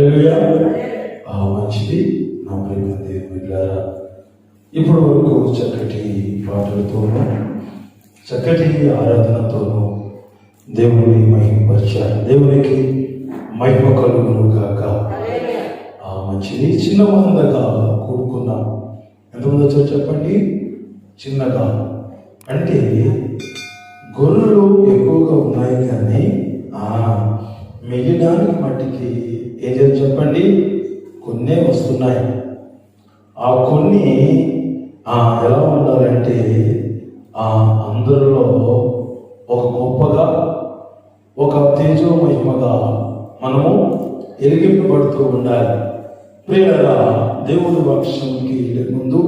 హల్లెలూయా. మంచిది నా ప్రేమ దేవుని బిడ్డలారా, ఇప్పటి వరకు చక్కటి పాటలతోనూ చక్కటి ఆరాధనతోనూ దేవుని మహిమపరిచారు. దేవునికి మహిమ కలుగును గాక. మంచిది. చిన్న మందగా కూడుకున్నాం. ఎంతమంది వచ్చారు చెప్పండి? చిన్నగా అంటే గొర్రెలు ఎక్కువగా ఉన్నాయి కానీ మిగిలిన మట్టికి ఏం చేయాలి చెప్పండి? కొన్నే వస్తున్నాయి. ఆ కొన్ని ఎలా ఉండాలంటే అందరిలో ఒక గొప్పగా, ఒక తేజోమహిమగా మనము ఎలిగింపబడుతూ ఉండాలి. ప్రియులారా, దేవుని వాక్యానికి ముందు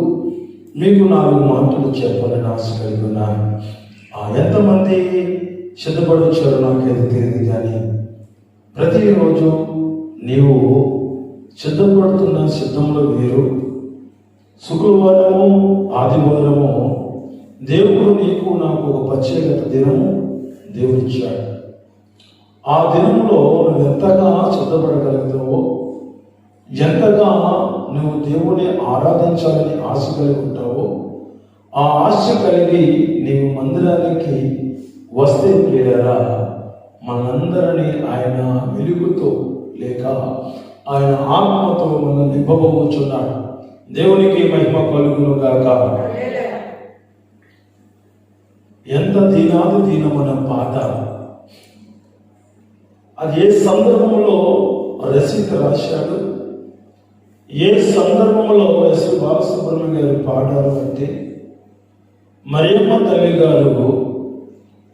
మీకు 4 మాటలు చెప్పాలని ఆశ కలిగి ఉన్నాను. ఎంతమంది సిద్ధపడి వచ్చారో నాకేది తెలియదు, కానీ ప్రతిరోజు నీవు సిద్ధపడుతున్న సిద్ధంలో వేరు. శుక్రవారము, ఆదివారము దేవుడు నీకు నాకు ఒక ప్రత్యేకత దినము దేవుడిచ్చాడు. ఆ దినంలో నువ్వు ఎంతగా సిద్ధపడగలుగుతావో, ఎంతగా నువ్వు దేవుని ఆరాధించాలని ఆశ కలిగి ఉంటావో, ఆ ఆశ కలిగి నీవు మందిరానికి వస్తే ప్రియులారా, మనందరినీ ఆయన వెలుగుతో లేక ఆయన ఆత్మతో మనం నింపబోచున్నాడు. దేవునికి మహిమ కలుగును గాక. ఎంత దీనాది దీనమైన పాట అది ఏ సందర్భంలో రచయిత రాశాడు, ఏ సందర్భంలో ఎస్ బాలసుబ్రహ్మణ్యం గారు పాడారు అంటే, మరియమ్మ తల్లి గారు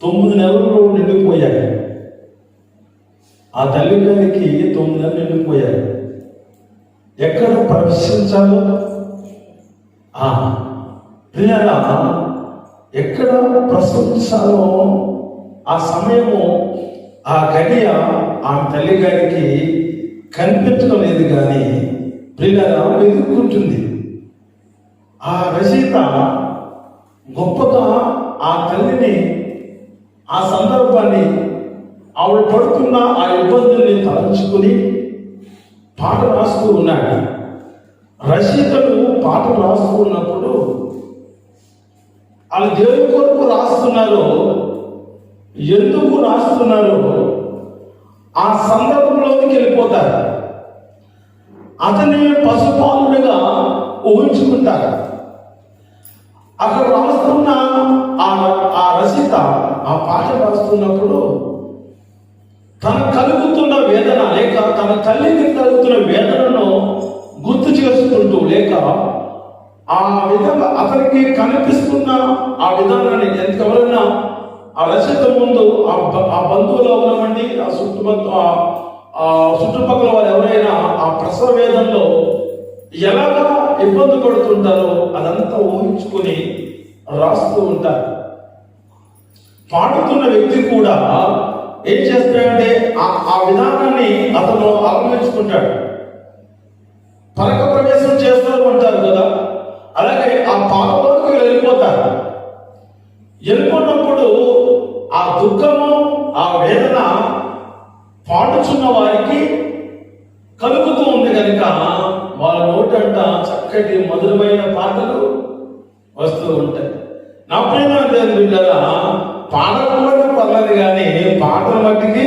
9 నెలలు నిండిపోయాయి. ఆ తల్లి గారికి 9 నెలలు నిండిపోయాయి. ఎక్కడ ప్రవేశించాలో, ప్రియారా ఎక్కడ ప్రసవించాలో ఆ సమయము, ఆ గడియ ఆమె తల్లి గారికి కనిపించడం లేదు. కానీ ప్రియారా వెతుక్కుంటుంది. ఆ రచయిత గొప్పగా ఆ తల్లిని, ఆ సందర్భాన్ని, ఆవిడ పడుతున్న ఆ ఇబ్బందుల్ని తలంచుకుని పాట రాస్తూ ఉన్నాడు. రచయితలు పాటలు రాస్తూ ఉన్నప్పుడు వాళ్ళు దేవుని కొరకు రాస్తున్నారో, ఎందుకు రాస్తున్నారో ఆ సందర్భంలోకి వెళ్ళిపోతారు. అతన్ని పశుపాలుడిగా ఊహించుకుంటారు. అక్కడ రాస్తున్న ఆ రచయిత ఆ పాట రాస్తున్నప్పుడు తన కలుగుతున్న వేదన, లేక తన తల్లికి కలుగుతున్న వేదనను గుర్తు చేసుకుంటూ, లేక ఆ విధంగా అతనికి కనిపిస్తున్న ఆ విధానాన్ని ఎవరైనా ఆ రచయిత ముందు ఆ బంధువులు అవనమండి, ఆ చుట్టుపక్కల వారు ఎవరైనా ఆ ప్రసవ వేదనలో ఎలాగా ఇబ్బంది పడుతుంటారో అదంతా ఊహించుకొని రాస్తూ ఉంటారు. పాడుతున్న వ్యక్తి కూడా ఏం చేస్తాడంటే ఆ విధానాన్ని అతను ఆలోచించుకుంటాడు. పరక ప్రవేశం చేస్తారు అంటారు కదా, అలాగే ఆ పాపలోకి వెళ్ళిపోతారు. వెళ్ళిపోయినప్పుడు ఆ దుఃఖము, ఆ వేదన పాడుచున్న వారికి కలుగుతూ ఉంది కనుక వాళ్ళ నోటంట చక్కటి మధురమైన పాటలు వస్తూ ఉంటాయి. నా ప్రేమ దేవుని బిడ్డలా, పాటలు మట్టి పర్లేదు కానీ పాటల మట్టికి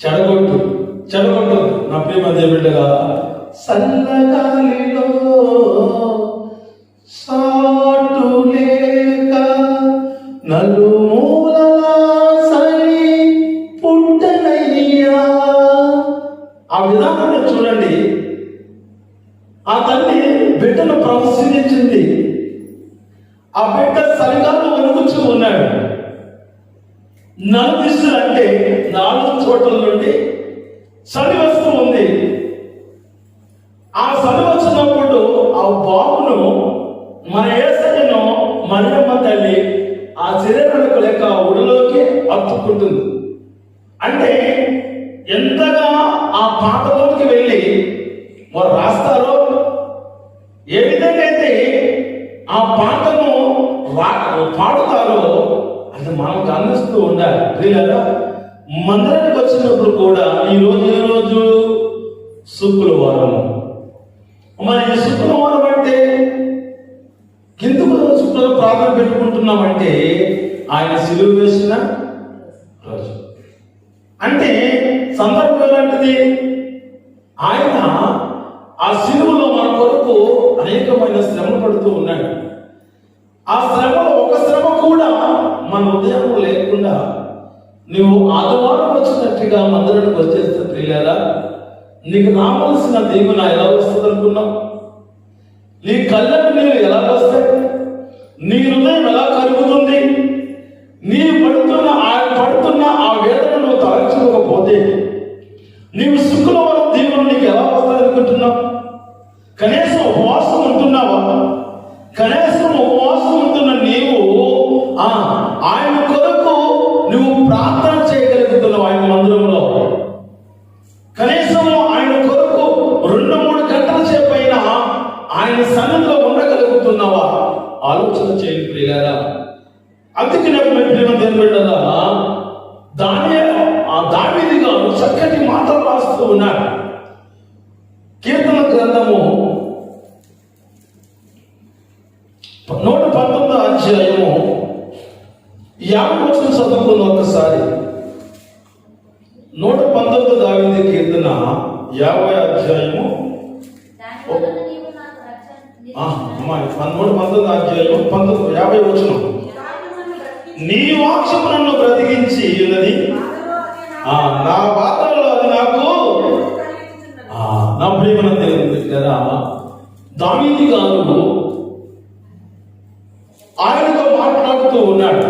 చెడగొట్టు నా ప్రేమ దేవుని బిడ్డగా. సన్నగాలిలో సాటు లేక నలుమూలలా సరి పుట్టనయ్యా. ఆ విధానాన్ని చూడండి. ఆ తల్లి బిడ్డను ప్రదర్శించింది. ఆ బిడ్డ సరిగాను వణుకుతూ ఉన్నాడు. నలుదిశలు అంటే 4 చోట్ల నుండి చలి వస్తూ ఉంది. ఆ చలి వచ్చినప్పుడు ఆ బాబును, మన యేసయ్యను మరియమ్మ తల్లి ఆ శరీరాలకు లేక ఒడిలోకి అత్తుకుంటుంది. అంటే ఎంతగా ఆ పాటలోకి వెళ్ళి వారు రాస్తారో, ఏ విధంగా అయితే ఆ పాటను పాడుతారో అది మనం గమనిస్తూ ఉండాలి. ప్రియులారా, మందిరానికి వచ్చినప్పుడు కూడా ఈ రోజు శుక్రవారం. మరి ఈ శుక్రవారం అంటే ఎందుకు శుక్రవారం ప్రార్థన పెట్టుకుంటున్నామంటే ఆయన సిలువ వేసిన రోజు. అంటే సందర్భం ఎలాంటిది? ఆయన ఆ సిలువలో మన కొరకు అనేకమైన శ్రమలు పడుతూ ఉన్నాడు. ఆ శ్రమలో ఒక శ్రమ కూడా మన హృదయం లేకుండా నువ్వు ఆదివారం వచ్చినట్టుగా మందిరానికి వచ్చేస్తే ప్రియులారా, నీకు రావాల్సిన దీవెన ఎలా వస్తుంది అనుకున్నావు? నీ కళ్ళకు నీళ్ళు ఎలా వస్తాయి? నీ హృదయం ఎలా కలుగుతుంది? నీ పడుతున్న ఆ వేదన నువ్వు తలచుకోకపోతే నీవు శుక్రవారం దీవెన నీకు ఎలా వస్తాయి అనుకుంటున్నావు? కనీసం ఉపవాసం ఉంటున్నావా? కనీసం ఉపవాసం ఉంటున్న నీవు ఆయన కొరకు నువ్వు ప్రార్థన చేయగలుగుతున్నావు. ఆయన మందిరంలో కనీసం ఆయన కొరకు 2-3 గంటల సేపు అయినా ఆయన సన్నిధిలో ఉండగలుగుతున్నావా? ఆలోచన చేయండి ప్రియులారా. అందుకే దేవుడా దావీదు గారు చక్కటి మాటలు రాస్తూ ఉన్నారు. కీర్తన గ్రంథము 119వ అధ్యాయము 50వ వచనం చదువుకున్న ఒకసారి. 119 దావీదు కీర్తన 50వ అధ్యాయము 119వ అధ్యాయము 50వ వచనం. నీ వాక్యము నన్ను బ్రతికించి ఉన్నది, నా బాధలలో అది నాకు. నా ప్రియమైన దేవుని బిడ్డలారా, దావీదు గారు ఆయనతో మాట్లాడుతూ ఉన్నాడు.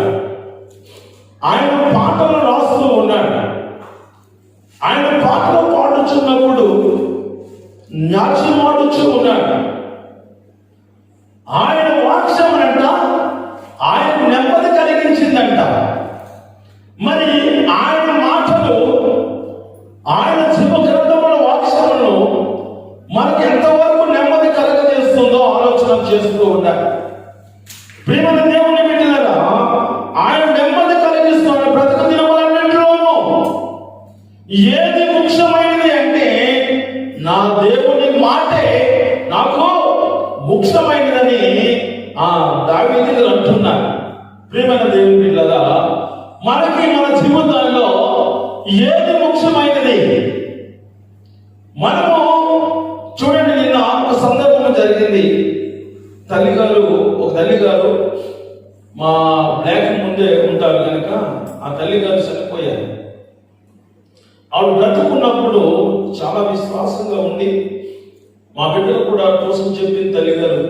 ఆయన పాటలు రాస్తూ ఉన్నాడు. ఆయన పాటలు పాడుచున్నప్పుడు నాట్యమాడుచూ ఉన్నాడు. ఆయన వాక్యం అంట ఆయన నెమ్మది కలిగించిందంట. మరి ఆయన మాటలు, ఆయన జీవ గ్రంథముల వాక్యములను మనకి ఎంతవరకు నెమ్మది కలగజేస్తుందో ఆలోచన చేస్తూ ఉండాలి. ప్రియమైన దేవుని బిడ్డలారా, ఆయన నెమ్మది కలిగిస్తున్న బ్రతుకు దినములన్నింటిలోనూ ఏది ముఖ్యమైనది అంటే నా దేవుని మాటే నాకు ముఖ్యమైనదని దావీదు గారు అంటున్నారు. ప్రియమైన దేవుని బిడ్డలారా, మనకి మన జీవితాల్లో ఏది ముఖ్యమైనది? మనము చూడండి, నిన్న ఒక సందర్భం జరిగింది. ఒక తల్లిగారు మా బ్లాక్ ముందే ఉంటారు కనుక ఆ తల్లిగారు చనిపోయారు. ఆవిడ బ్రతుకున్నప్పుడు చాలా విశ్వాసంగా ఉండి మా బిడ్డలు కూడా కోసం చెప్పింది తల్లిగారు.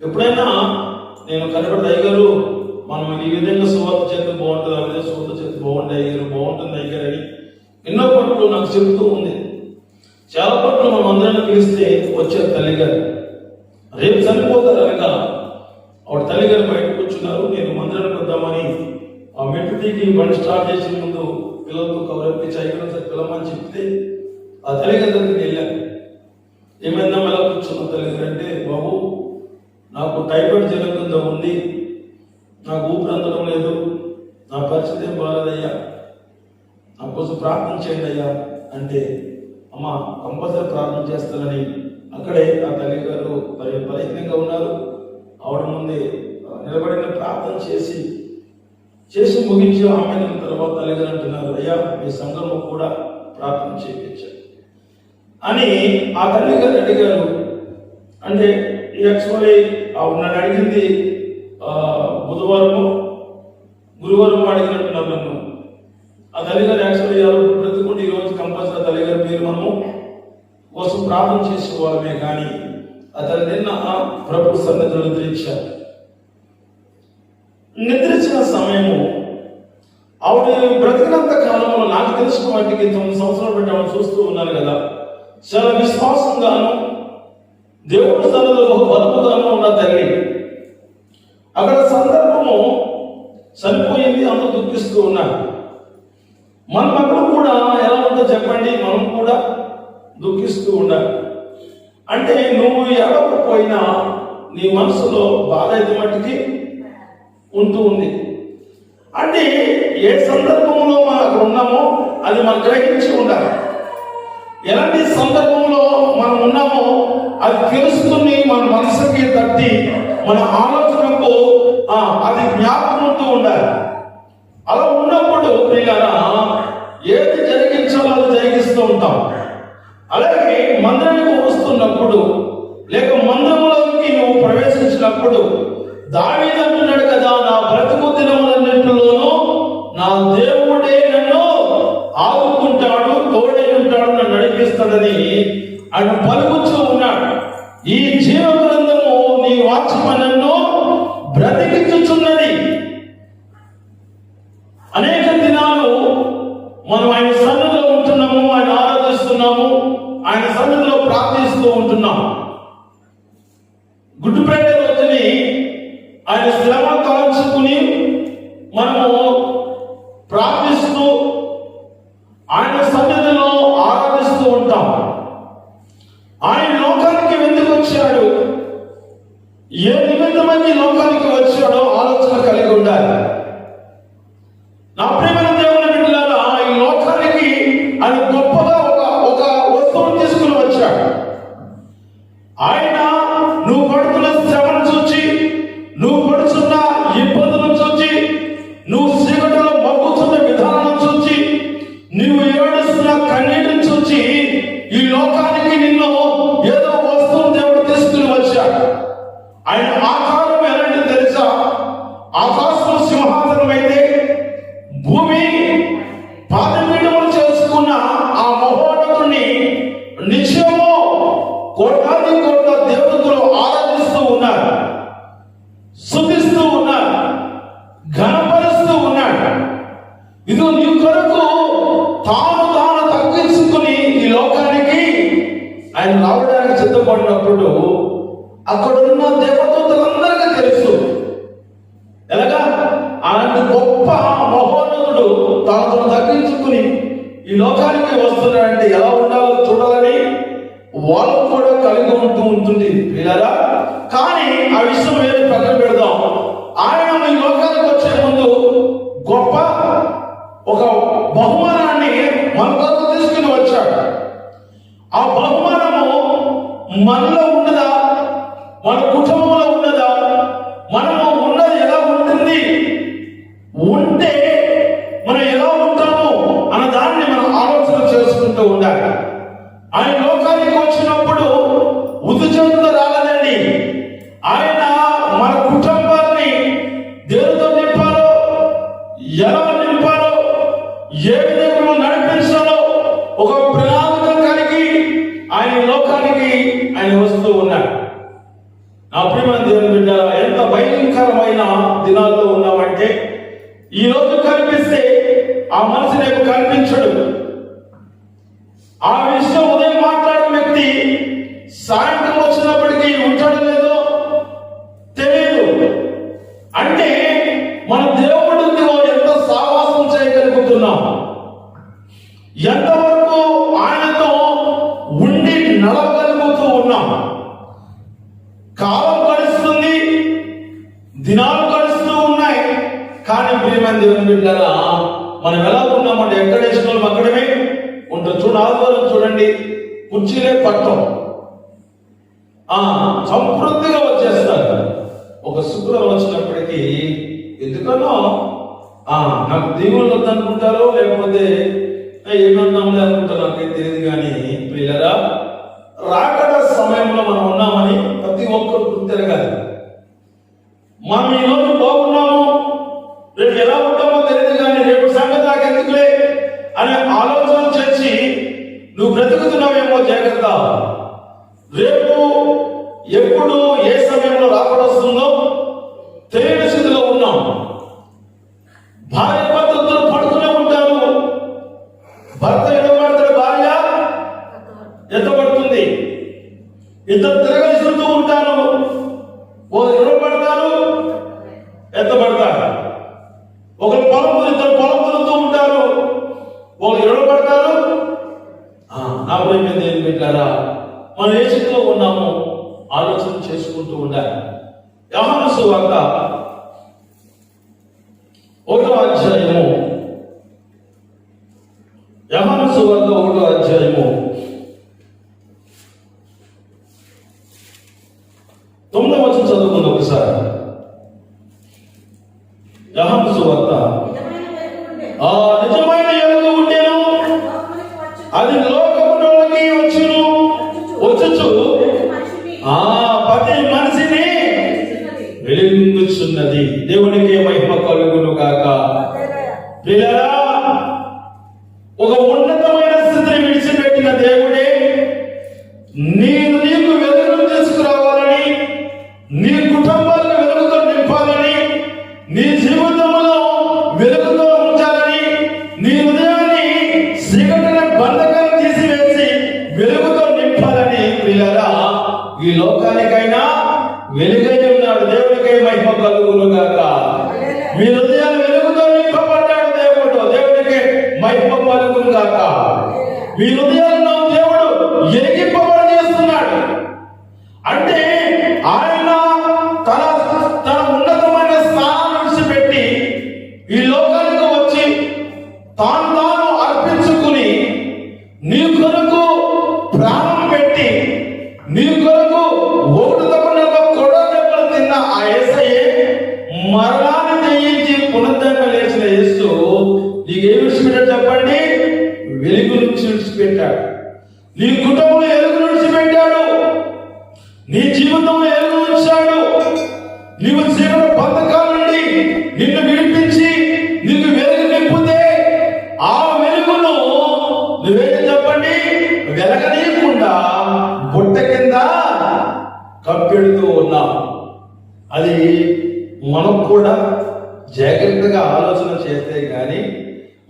ఎప్పుడైనా నేను కనబడి అయ్యగారు మనం ఈ విధంగా సువార్త చేస్తే బాగుంటుంది, ఆ విధంగా సువార్త చేస్తే బాగుంటుంది అయ్యారు, బాగుంటుంది అయ్యారు అని ఎన్నో పట్లు నాకు చెబుతూ ఉంది. చాలా పట్లు మనం అందరిని పిలిస్తే వచ్చారు తల్లిగారు. రేపు చనిపోతారు అనగా ఆవిడ తల్లిగారు బయటకు కూర్చున్నారు. నేను మందిరానికి వద్దామని ఆ మెట్టు దిగి బండి స్టార్ట్ చేసే ముందు పిల్లలతో కవరప్పించి అయ్యగారు సార్ పిల్లమని చెప్తే ఆ తల్లిగారి దగ్గరికి వెళ్ళాను. ఏమైందా ఎలా కూర్చున్నా తల్లిగారు అంటే, బాబు నాకు టైఫాయిడ్ జ్వరం కింద ఉంది, నాకు ఊపిరి అందడం లేదు, నా పరిస్థితి ఏం బాగాలేదయ్యా, నా కోసం ప్రార్థన చేయండి అయ్యా అంటే, అమ్మ కంపల్సరీ ప్రార్థన చేస్తానని అక్కడే ఆ తల్లి గారు బలహీనంగా ఉన్నారు. ఆవిడ ముందే నిలబడిన ప్రార్థన చేసి ముగించి ఆమె తర్వాత తల్లిగారు అంటున్నారు, అయ్యా మీ సంఘంలో కూడా ప్రార్థన చేయించారు అని ఆ తల్లి గారు అడిగారు. అంటే యాక్చువల్లీ ఆవిడ నన్ను అడిగింది గురువారం అడిగినట్టున్నారు నన్ను. ఆ తల్లిగారు యాక్చువల్లీ బ్రతుకుంటే ఈరోజు కంపల్సరీ తల్లిగారు మీరు మనము కోసం ప్రార్థన చేసుకోవాలమే కానీ అతను నిన్న ప్రభు సన్నిధిలో నిద్రించారు. నిద్రించిన సమయము ఆవిడ బ్రతికినంత కాలంలో నాకు తెలిసిన వాటికి 9 సంవత్సరాలు పెట్టామని చూస్తూ ఉన్నాను కదా, చాలా విశ్వాసంగాను దేవుడి సన్నిధిలో బలముగాను ఉన్న తల్లి. అక్కడ సందర్భము చనిపోయింది, అందరూ దుఃఖిస్తూ ఉన్నారు. మనం అక్కడ కూడా ఎలా ఉందో చెప్పండి, మనం కూడా దుఃఖిస్తూ ఉండాలి. అంటే నువ్వు ఎడవకపోయినా నీ మనసులో బాధ అయితే మట్టికి ఉంటూ ఉంది. అంటే ఏ సందర్భంలో మన అక్కడ ఉన్నామో అది మనం గ్రహించి ఉండాలి. ఎలాంటి సందర్భంలో మనం ఉన్నామో అది తెలుసుకుని మన మనసుకి తట్టి మన ఆలోచనకు అది జ్ఞాపకంతో ఉండాలి. అలా ఉన్నప్పుడు ప్రియులారా ఏది జరిగించాలో అది జరిగిస్తూ ఉంటాం. అలాగే మందిరానికి వస్తున్నప్పుడు లేక మందిరంలోకి నువ్వు ప్రవేశించినప్పుడు దావీదు అంటున్నాడు కదా, నా బ్రతుకు దినములన్నింటిలోనూ నా దేవుడే నన్ను ఆదుకుంటాడు, తోడై ఉంటాడు, నన్ను నడిపిస్తాడని ఆయన పలుకుతూ ఉన్నాడు. ఈ జీవ గ్రంథము నీ వాక్యమును బ్రతికించుచున్నది. అనేక దినాలు మనం ఆయన సన్నిధిలో ఉంటున్నాము, ఆయన ఆరాధిస్తున్నాము, ఆయన సన్నిధిలో ప్రార్థిస్తూ ఉంటున్నాము. గుడ్ ఫ్రైడే రోజుని ఆయన శ్రమ కాల్చుకుని మనము ప్రార్థిస్తూ ఆయన సన్నిధిలో ఆరాధిస్తూ ఉంటాం. ఆయన లోకానికి ఎందుకు వచ్చాడు, ఏ నిమిత్తమని లోకానికి వచ్చాడో ఆలోచన కలిగి ఉండాలి. నా ప్రియమైన దేవుని బిడ్డలారా, ఈ లోకానికి ఆయన గొప్పగా ఒక వస్తువును తీసుకుని వచ్చాడు. ఆయన నువ్వు పడుతున్న శ్రమను చూచి, నువ్వు పడుతున్న ఇబ్బందులను చూచి, నువ్వు చీకటిలో మగ్గుతున్న విధానం చూచి, నువ్వు ఏడుస్తున్న కన్నీటిని చూచి ఈ లోకానికి నిన్ను ఏదో వస్తువు దేవుడు తీసుకుని వచ్చాడు. ఆయన ఆకారం ఎలాంటి తెలుసా? ఆకాశం సింహాసనం అయితే భూమి పాదపీఠములు చేసుకున్న ఆ మహోన్నతుని నిత్యము కోటాది కోట్ల దేవతలు ఆరాధిస్తూ ఉన్నారు, స్తుతిస్తూ ఉన్నారు, ఘనపరుస్తూ ఉన్నాడు. ఇది నీ కొరకు తాను తగ్గించుకుని ఈ లోకానికి ఆయన రావడానికి సిద్ధపడినప్పుడు అక్కడ ఉన్న దేవదూతలందరికీ తెలుసు. ఎలాగా ఆయన గొప్ప మహోన్నతుడు తాను తగ్గించుకుని ఈ లోకానికి వస్తున్నాడంటే ఎలా ఉండాలో చూడాలని వాళ్ళు కూడా కలిగి ఉంటుంది పిల్లరా. కానీ ఆ విషయం ఏది పక్కన పెడదాం. ఆయన ఈ లోకానికి వచ్చే ముందు గొప్ప ఒక బహుమానాన్ని మన కొరకు తీసుకుని వచ్చాడు. ఆ బహుమానము మనలో ఉన్నదా, మన కుటుంబంలో ఉన్నదా, మనము ఉన్నది ఎలా ఉంటుంది, ఉంటే మనం ఎలా ఉంటాము అన్న దాన్ని మనం ఆలోచన చేసుకుంటూ ఉండాలి. ఆయన లోకానికి వచ్చినప్పుడు ఉద్యోగంతో రాలేదండి. ఆయన మన కుటుంబాన్ని దేవుడితో నింపాలో, ఎలా నింపాలో, ఏ విధంగా నడిపించాలో ఒక ప్రణాళిక కలిగి ఆయన లోకానికి ఆయన వస్తూ ఉన్నాడు. నా ప్రియమైన దేవుని బిడ్డ, ఎంత భయంకరమైన దినాల్లో ఉన్నామంటే ఈ రోజు కనిపిస్తే ఆ మనిషి రేపు కనిపించడు. ఆ విషయం ఉదయం మాట్లాడిన వ్యక్తి సాయంత్రం వచ్చినప్పటికీ ఉంటాడో లేదో తెలియదు. అంటే మన దేవుడితో ఎంత సావాసం చేయగలుగుతున్నాం, ఎంతవరకు ఆయనతో ఉండి నడవగలుగుతూ ఉన్నాం. కాలం గడుస్తుంది, దినాలు గడుస్తూ ఉన్నాయి. కానీ ప్రియమైన దేవుని బిడ్డలారా, మనం ఎలా ఉన్నామంటే ఎక్కడ వేసిన వాళ్ళు అక్కడమే ఉంటాం. ఆదివారం చూడండి, కుర్చీలే పట్టం, సంపూర్తిగా వచ్చేస్తారు. ఒక శుక్రవారం వచ్చినప్పటికీ ఎందుకనో నాకు దీవులు వద్దనుకుంటారో లేకపోతే ఏమన్నాంలే అనుకుంటారు, నాకేం తెలియదు. కానీ ప్రియులరా, రాకడ సమయంలో మనం ఉన్నామని ప్రతి ఒక్కరు గుర్తిరగాలి. మనం ఈరోజు బాగున్నాము, రేపు ఎలా ఉంటామో తెలియదు. కానీ రేపు సంగతి నాకెందుకులే అనే ఆలోచన చేసి నువ్వు బ్రతుకుతున్నావేమో జాగ్రత్త. రేపు ఎప్పుడు ఏ సమయంలో రాకడొస్తుందో తెలియని స్థితిలో ఉన్నాం. భార్య భర్తలతో పడుతూనే ఉంటారు. భర్త ఎడబడతాడు, భార్య ఎత్తబడుతుంది. ఇద్దరు తిరగలిస్తూ ఉంటారు. ఒకరు ఎడబడతారు, ఎత్తబడతారు. ఒకరు ఇద్దరు పొలం పొలుతూ ఉంటారు. ఒకరు ఎడబడతారు. నా ప్రియమైన ఏం పెట్టారా, మనం ఏ స్థితిలో ఉన్నామో ఆలోచన చేసుకుంటూ ఉండాలి. యోహాను సువార్త 1వ అధ్యాయము యోహాను సువార్త 1వ అధ్యాయము 9వ వచనం చదువుకుందాం ఒకసారి. యోహాను సువార్త, నిజమైన వెలుగు ఉండెను, అది లోకములోకి వచ్చుచు ప్రతి మనిషిని వెలిగించుచున్నది. దేవునికి మహిమ కలుగును గాక. పిల్లరా, ఒక ఉన్నతమైన స్థితిని విడిచిపెట్టిన దేవుడే నీకు వెలుగును తీసుకురావాలని, నీ కుటుంబాలను వెలుగుతో నింపాలని, నీ జీవితంలో వెలుగుతో ఉంచాలని, నీ హృదయాన్ని చీకటిని బంధకాన్ని తీసివేసి వెలుగుతో నింపాలని పిల్లరా ఈ లోకానికైనా వెలుగై ఉన్నాడు. దేవునికై మహిమ కలుగును గాక. మీ హృదయాలు వెలుగుతో నింపబడ్డాడు దేవుడు. దేవునికి మహిమ కలుగును గాక. మీ హృదయాలను దేవుడు ఎరిగింపబడజేస్తున్నాడు. అంటే ఆయన తన ఉన్నతమైన స్థానాన్ని విడిచిపెట్టి ఈ లోకానికి వచ్చి తాను అర్పించుకుని నీ కొరకు ప్రాణం పెట్టి నీ కొరకు ఒకటి తప్పకుండా కొడదెబ్బలు తిన్న ఆ యేసయ్యే మరణాన్ని జయించి పునరుద్ధరణ లేచిన యేసు నీకు ఏమి విడిచిపెట్టాడు చెప్పండి? వెలుగు నుంచి విడిచిపెట్టాడు. నీ కుటుంబంలో వెలుగు విడిచిపెట్టాడు. నీ జీవితంలో వెలుగు ఉంచాడు. నీవు చీకటి బంధకాల నుండి నిన్ను విడిపించి నీకు వెలుగు నింపితే ఆ వెలుగును నువ్వేం చెప్పండి వెలగనీయకుండా బుట్ట కింద కప్పెడుతూ ఉన్నావు. అది మనం కూడా జాగ్రత్తగా ఆలోచన చేస్తే గాని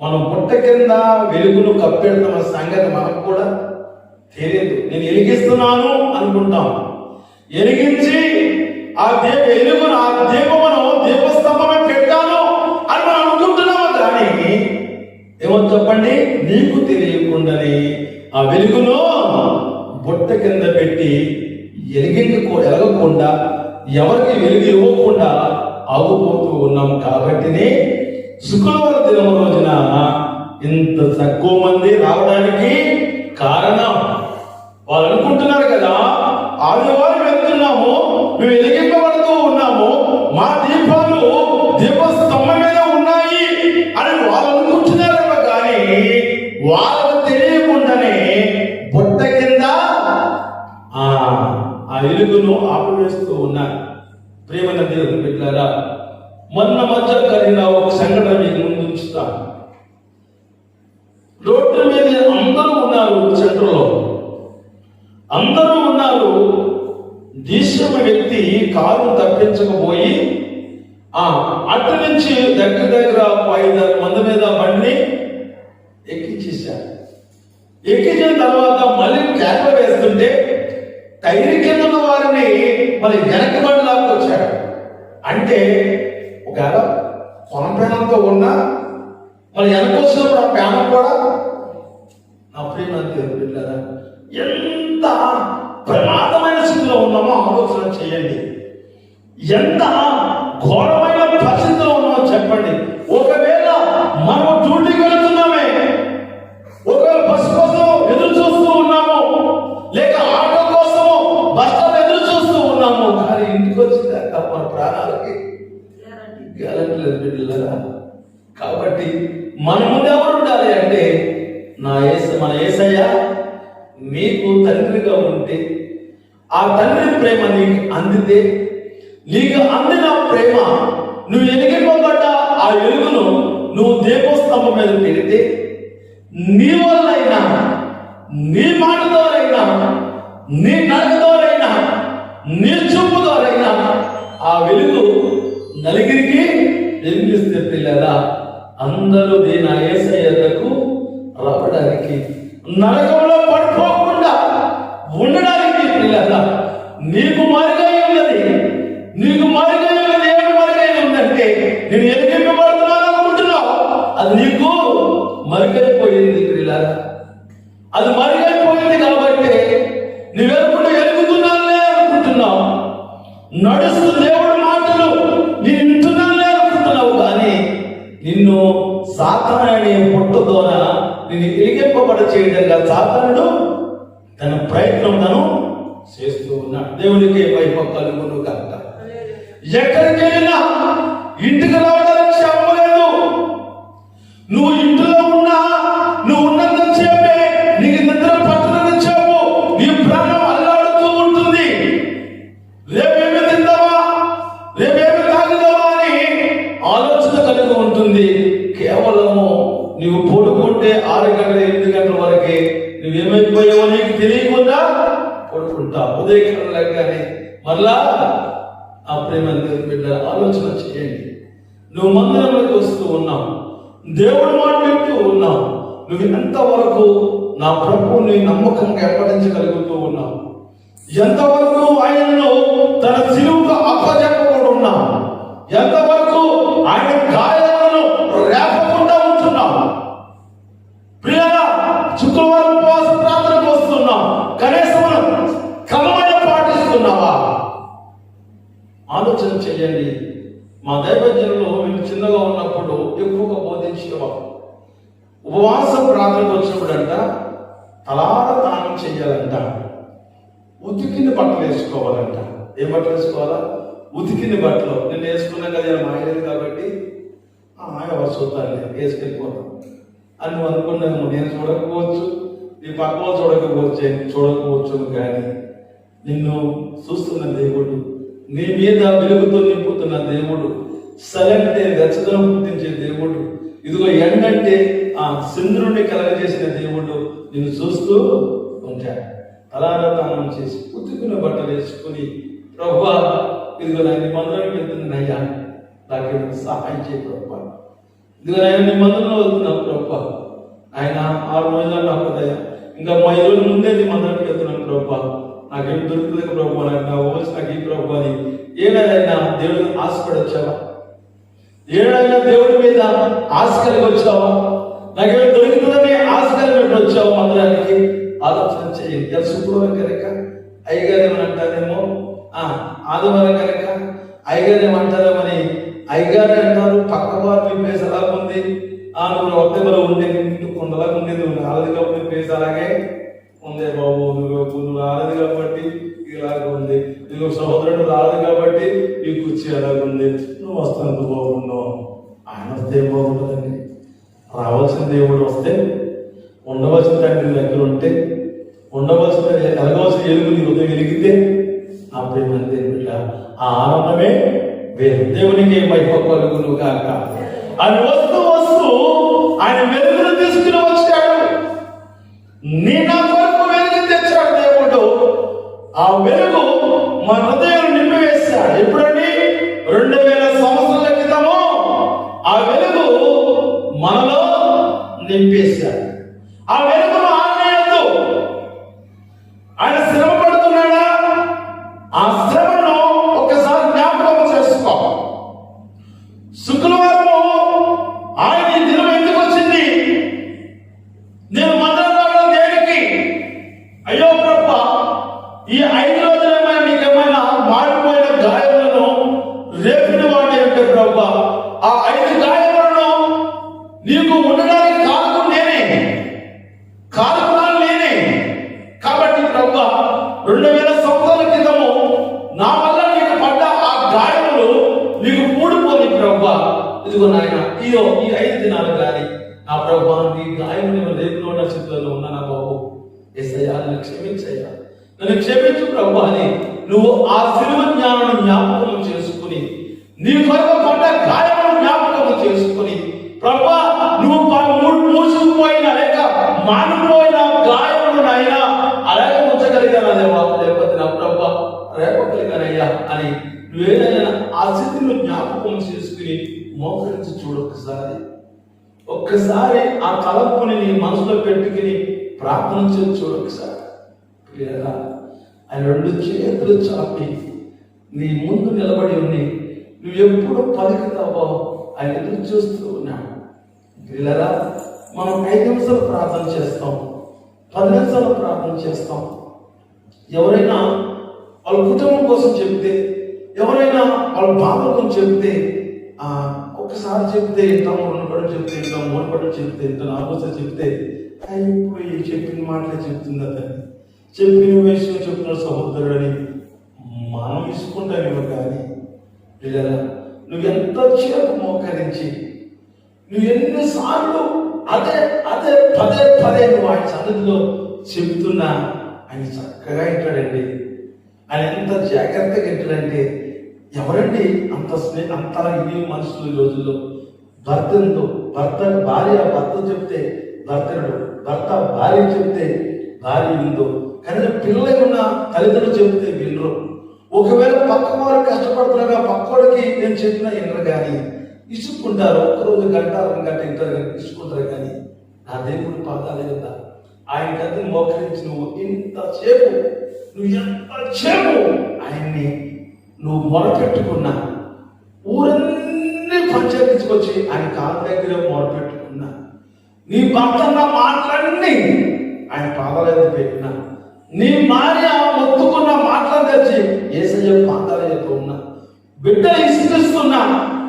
మనం బుట్ట కింద వెలుగును కప్పెడుతున్న సంగతి మనకు కూడా తెలియదు. నేను వెలిగిస్తున్నాను అనుకుంటాం. వెలిగించి ఆ వెలుగును ఆ దీపమును దీపస్తంభమే పెట్టాను అని మనం అనుకుంటున్నాము. కానీ ఏమో చెప్పండి, నీకు తెలియకుండానే ఆ వెలుగును బుట్ట కింద పెట్టి ఎలగకుండా ఎవరికి వెలుగు ఇవ్వకుండా ఆగిపోతూ ఉన్నాం. కాబట్టినే శుక్రవారం దినం రోజున ఇంత తక్కువ మంది రావడానికి కారణం వాళ్ళు అనుకుంటున్నారు కదా, ఆదివారం వెళ్తున్నాము, మేము వెలిగింపబడుతూ ఉన్నాము, మా దీపాలు దీపస్తంభం మీద ఉన్నాయి అని వాళ్ళు అనుకుంటున్నారేమో. కానీ వాళ్ళకు తెలియకుండానే బుట్ట కింద ఆ వెలుగును ఆపివేస్తూ ఉన్నారు. ప్రేమ దేవుని బిడ్డలారా, మొన్న మధ్య కలిగిన ఒక సంఘటన మీకు ముందు ఉంచుతాను. రోడ్డు మీద అందరూ ఉన్నారు, సెంటర్లో అందరూ ఉన్నారు. దేశం వ్యక్తి కారు తప్పించకపోయి అటు నుంచి దగ్గర 5-6 మంది మీద బండిని ఎక్కించేశారు. ఎక్కించిన తర్వాత మళ్ళీ కేక వేస్తుంటే టైర్ కింద వారిని మళ్ళీ వెనక్కి బండి లాక్కొచ్చాడు. అంటే ఒకవేళ కొన పేనంతో ఉన్నా మళ్ళీ వెనక్కి వచ్చినప్పుడు ఆ పేనం కూడా నా ప్రేమ బిడ్డలారా ఎంత ప్రమాదమైన స్థితిలో ఉన్నామో ఆలోచన చేయండి. ఎంత ఘోరమైన పరిస్థితిలో ఉన్నామో చెప్పండి. ఒకవేళ మనం డ్యూటీకి వెళుతున్నామే, ఒకవేళ బస్సు కోసం ఎదురు చూస్తూ ఉన్నాము, లేక ఆటో కోసము బస్ స్టాప్ ఎదురు చూస్తూ ఉన్నాము, కానీ ఇంటికి వచ్చిందాక మన ప్రాణాలకి గ్యారెంటీ లేదు బిడ్డలారా. కాబట్టి మన ముందు ఎవరు ఉండాలి అంటే మన యేసయ్య నీకు తండ్రిగా ఉంటే, ఆ తండ్రి ప్రేమ నీకు అందితే, నీకు అందిన ప్రేమ నువ్వు వెలిగింపబడ్డ ఆ వెలుగును నువ్వు దీపస్తంభం మీద పెడితే, నీ వల్లైనా, నీ మాటతోనైనా, నీ నడకతోనైనా, నీ చూపుతోనైనా ఆ వెలుగు నలుగురికి వెలిగిస్తే పిల్లరా అందరూ దీని యేసయ్యకు రావడానికి, నరకంలో పడిపోకుండా ఉండడానికి పిల్లరా నీకు మరుగై ఉన్నది. నీకు మరుగై ఉన్నది ఏమి మరుగై ఉందంటే నేను ఎదిగింపబడుతున్నాను అనుకుంటున్నావు, అది నీకు మరుగైపోయింది పిల్లరా. అది మరుగైపోయింది కాబట్టి నువ్వెప్పుడు ఎదుగుతున్నానే అనుకుంటున్నావు, నడుస్తూ దేవుడి మాటలు నేను వింటున్నానే అనుకుంటున్నావు. కానీ నిన్ను సాతాను అనే పుట్టతోన నేను ఎలిగింపబడ చేయడంగా సాతానుడు తన ప్రయత్నం తను చేస్తూ ఉన్నాడు. దేవునికి వైపు కలుగును కనుక ఎక్కడికి వెళ్ళినా ఇంటికి రావడానికి క్షేమం లేదు. నువ్వు ఇంటిలో ఉన్నా, నువ్వు ఉన్నంత సేపే నీకు నిద్ర పట్టదని చెప్పు, నీ ప్రాణం అల్లాడుతూ ఉంటుంది. రేపేమి తిందావా, రేపేమి తాగుదావా అని ఆలోచన కలిగి ఉంటుంది. కేవలము నువ్వు పడుకుంటే 6 గంటల 8 గంటల వరకే నువ్వేమైపోయావో నీకు తెలియకుండా పడుకుంటా. ఉదయకాలం లేకనే మరలా ఆ ప్రేమ బిడ్డ ఆలోచన చేయండి. నువ్వు మందిరంలోకి వస్తూ ఉన్నావు, దేవుడు మాట వింటూ ఉన్నావు. నువ్వు ఎంతవరకు నా ప్రభువుని నమ్మకంగా ఎప్పటించగలుగుతూ ఉన్నావు? ఎంతవరకు ఆయనను తన సిలువకు అప్పచెప్పకుండా ఉన్నావు? ఎంతవరకు ఆయన గాయాలను రేపకుండా ఉంటున్నావు? ప్రియులారా, శుక్రవారం ఉపవాస ప్రార్థనకు వస్తున్నావు, కనీసం క్రమమైన పాటిస్తున్నావా? ఆలోచన చేయండి. మా దైవజనులు మేము చిన్నగా ఉన్నప్పుడు ఎక్కువగా బోధించేవారు. ఉపవాస ప్రార్థనకు వచ్చినప్పుడంట తలార దానం చేయాలంట, ఉతికిన బట్టలు వేసుకోవాలంట. ఏ బట్టలు వేసుకోవాలా? ఉతికిన బట్టలు. నేను వేసుకున్నాను కదా, మా ఆయన కాబట్టి ఎవరు చూద్దాన్ని వేసుకెళ్ళిపోతాం అని నువ్వు అనుకున్నాము. నేను చూడకపోవచ్చు, నీ పక్కన చూడకపోవచ్చు, కానీ నిన్ను చూస్తున్న దేవుడు, నీ మీద వెలుగుతో నింపుతున్న దేవుడు, సలంటే వెచ్చదనం పుట్టించే దేవుడు, ఇదిగో ఎండంటే ఆ చంద్రుడిని కలగజేసిన దేవుడు నిన్ను చూస్తూ ఉంటాడు. తలారదానం చేసి ఉతుకున్న బట్టలు వేసుకుని, ప్రభువా ఇదిగో నా మందిరానికి వెళ్తున్నాయ్యా, నాకేమైనా సహాయం చేయ ప్రభువా, ఇదిగో నేను నీ మందిరంలో వెళ్తున్నాను ప్రభువా, ఆయన 6 రోజులు నాకు కదయ్యా, ఇంకా 5 రోజుల ముందే నీ మందిరానికి వెళ్తున్నాను ప్రభువా, నాకేం దొరుకుతుంది ప్రభు, నా ఓల్స్ నాకు ఈ ప్రభు అని ఏడైనా దేవుడిని ఆశపడి వచ్చావా? ఏడైనా దేవుడి మీద ఆశ కలిగి వచ్చావా? నాకేం దొరుకుతుందని ఆశ కలిగి వచ్చావా మందిరానికి? ఆలోచన చేయండి. శుక్రవారం కనుక అయ్యగారు ఏమని అంటారేమో, ఆదివారం కనుక అయ్యగారు ఏమంటారేమని అయ్యగారు అంటారు. పక్క వారు మీ పేసు ఎలా ఉంది, నువ్వు ఒక్కలో ఉండే కొండలాగా ఉండేది, ఆలది కాబట్టి పేసు అలాగే ఉందే బాబు, నువ్వు రాలేదు కాబట్టి ఇలాగ ఉంది, నువ్వు సహోదరుడు రాలేదు కాబట్టి ఈ కుర్చీ ఎలాగుంది, నువ్వు వస్తాను బాగున్నావు. ఆయన వస్తే ఏం బాగుంటుందండి? రావాల్సిన దేవుడు వస్తే, ఉండవలసిన తండ్రి దగ్గర ఉంటే, ఉండవలసిన ఎలగవలసిన ఎలుగు నీ ఉదయం వెలిగితే ఆ ప్రేమ దేవుడ ఆ ఆనందమే వేరు. దేవునికి మహిమ కలుగును గాక. ఆయన వస్తూ ఆయన వెలుగును తీసుకుని వచ్చాడు. నీ నా కొరకు వెలుగు తెచ్చాడు దేవుడు. ఆ వెలుగు మన హృదయం నింపివేశాడు. ఎప్పుడండి? 2000 సంవత్సరాల క్రితము ఆ వెలుగు మనలో నింపేశాడు. ఆ వెలుగును ఆనేయద్దు. ఆయన శ్రమ పడుతున్నాడా? ఆ శ్రమను ఒకసారి జ్ఞాపకం చేసుకో. శుక్రవారము ఆయన ఈ దినం ఎందుకు వచ్చింది? నేను మందిరం రావడం దేనికి? అయ్యో ప్రభా, ఈ 5 రోజులు ఏమైనా నీకేమైనా మారిపోయిన గాయములను రేపిన వాడి అంటే ప్రభా, ఆ 5 గాయములను నీకు ఉండడానికి కారణం నేనే, కారణాలు నేనే. కాబట్టి ప్రభా, 2000 సంవత్సరాల క్రితము నా వల్ల నీకు పడ్డ ఆ గాయములు నీకు మూడిపోయి ప్రభా, ఇదిగో నాయన ఈ 5 దినాలు కానీ నా ప్రభా నీ గాయములు రేపులో ఉన్న స్థితిలో ఉన్నా నా బాబు, యేసయ్యా నన్ను క్షమించయ్యా, నన్ను క్షమించు ప్రభా అని నువ్వు ఆ శిలువ జ్ఞానాన్ని జ్ఞాపకం చేసుకుని, నీ కొరకు పడ్డ గాయములను జ్ఞాపకం చేసుకుని, ప్రభా నువ్వు మూసుకుపోయిన లేక మానిపోయిన గాయములను అయినా అలాగే ఉంచగలిగానా దేవా, లేకపోతే నా ప్రభా రేపగలిగానయ్యా అని నువ్వేదైనా ఆ స్థితిని జ్ఞాపకం చేసుకుని మోకరించి చూడు. ఒక్కసారి ఆ తలంపుని నీ మనసులో పెట్టుకుని ప్రార్థన చేసి చూడు. ఒకసారి ఆయన 2 చేతులు చాపి నీ ముందు నిలబడి ఉంది. నువ్వు ఎప్పుడు పలుకుతావో ఆయన ఎదురు చూస్తూ ఉన్నాడు. పిల్లరా, మనం 5 నిమిషాలు ప్రార్థన చేస్తాం, 10 నిమిషాలు ప్రార్థన చేస్తాం. ఎవరైనా వాళ్ళ కుటుంబం కోసం చెప్తే, ఎవరైనా వాళ్ళ బాధ కోసం చెప్తే ఒక ఒక్కసారి చెప్తే ఇంటాం, 2 పడలు చెప్తే ఇంటాం, 3 పడలు చెప్తే ఇంటాం, 4 చెప్తే ఇప్పుడు ఈ చెప్పిన మాటలే చెప్తుంది అతన్ని, చెప్పిన విషయం చెప్తున్న సహోదరుడు అని మనం ఇసుకుంటామేమో. కానీ పిల్లరా, నువ్వెంత చేపు మోకరించి, నువ్వు ఎన్నిసార్లు అదే అదే పదే పదే నువ్వు ఆయన సన్నిధిలో చెబుతున్నా ఆయన చక్కగా వింటాడండి. ఆయన ఎంత జాగ్రత్తగా వింటాడంటే, ఎవరండి అంత ఇది మనుషులు ఈ రోజుల్లో? భార్య భర్త చెప్తే భర్తనుడు, భర్త భార్య చెప్తే భార్య విందు, కానీ పిల్లలు ఉన్న తల్లిదండ్రులు చెబితే వినరు. ఒకవేళ పక్కవారు కష్టపడుతున్నాగా పక్కోడికి నేను చెప్పినా వినరు, కానీ ఇసుక్కుంటారు. ఒక్కరోజు గంట 2 గంట ఇంటారు కానీ ఇసుకుంటారు. కానీ నా దేవుడు పాదాలే కదా, ఆయన గద్దెని మోకరించి నువ్వు ఎంతసేపు ఆయన్ని నువ్వు మొరపెట్టుకున్నా, ఊరన్నీ పంచాయతీసుకొచ్చి ఆయన కాళ్ళ దగ్గర మొరపెట్టుకున్నా, నీ భర్తన్న మాటలన్నీ ఆయన పాదాల పెట్టినా, నీ భార్య మొత్తుకున్న మాటలు తెచ్చి యేసయ్య పాదాల యొక్క ఉన్నా, బిడ్డ ఇసుకిస్తున్నా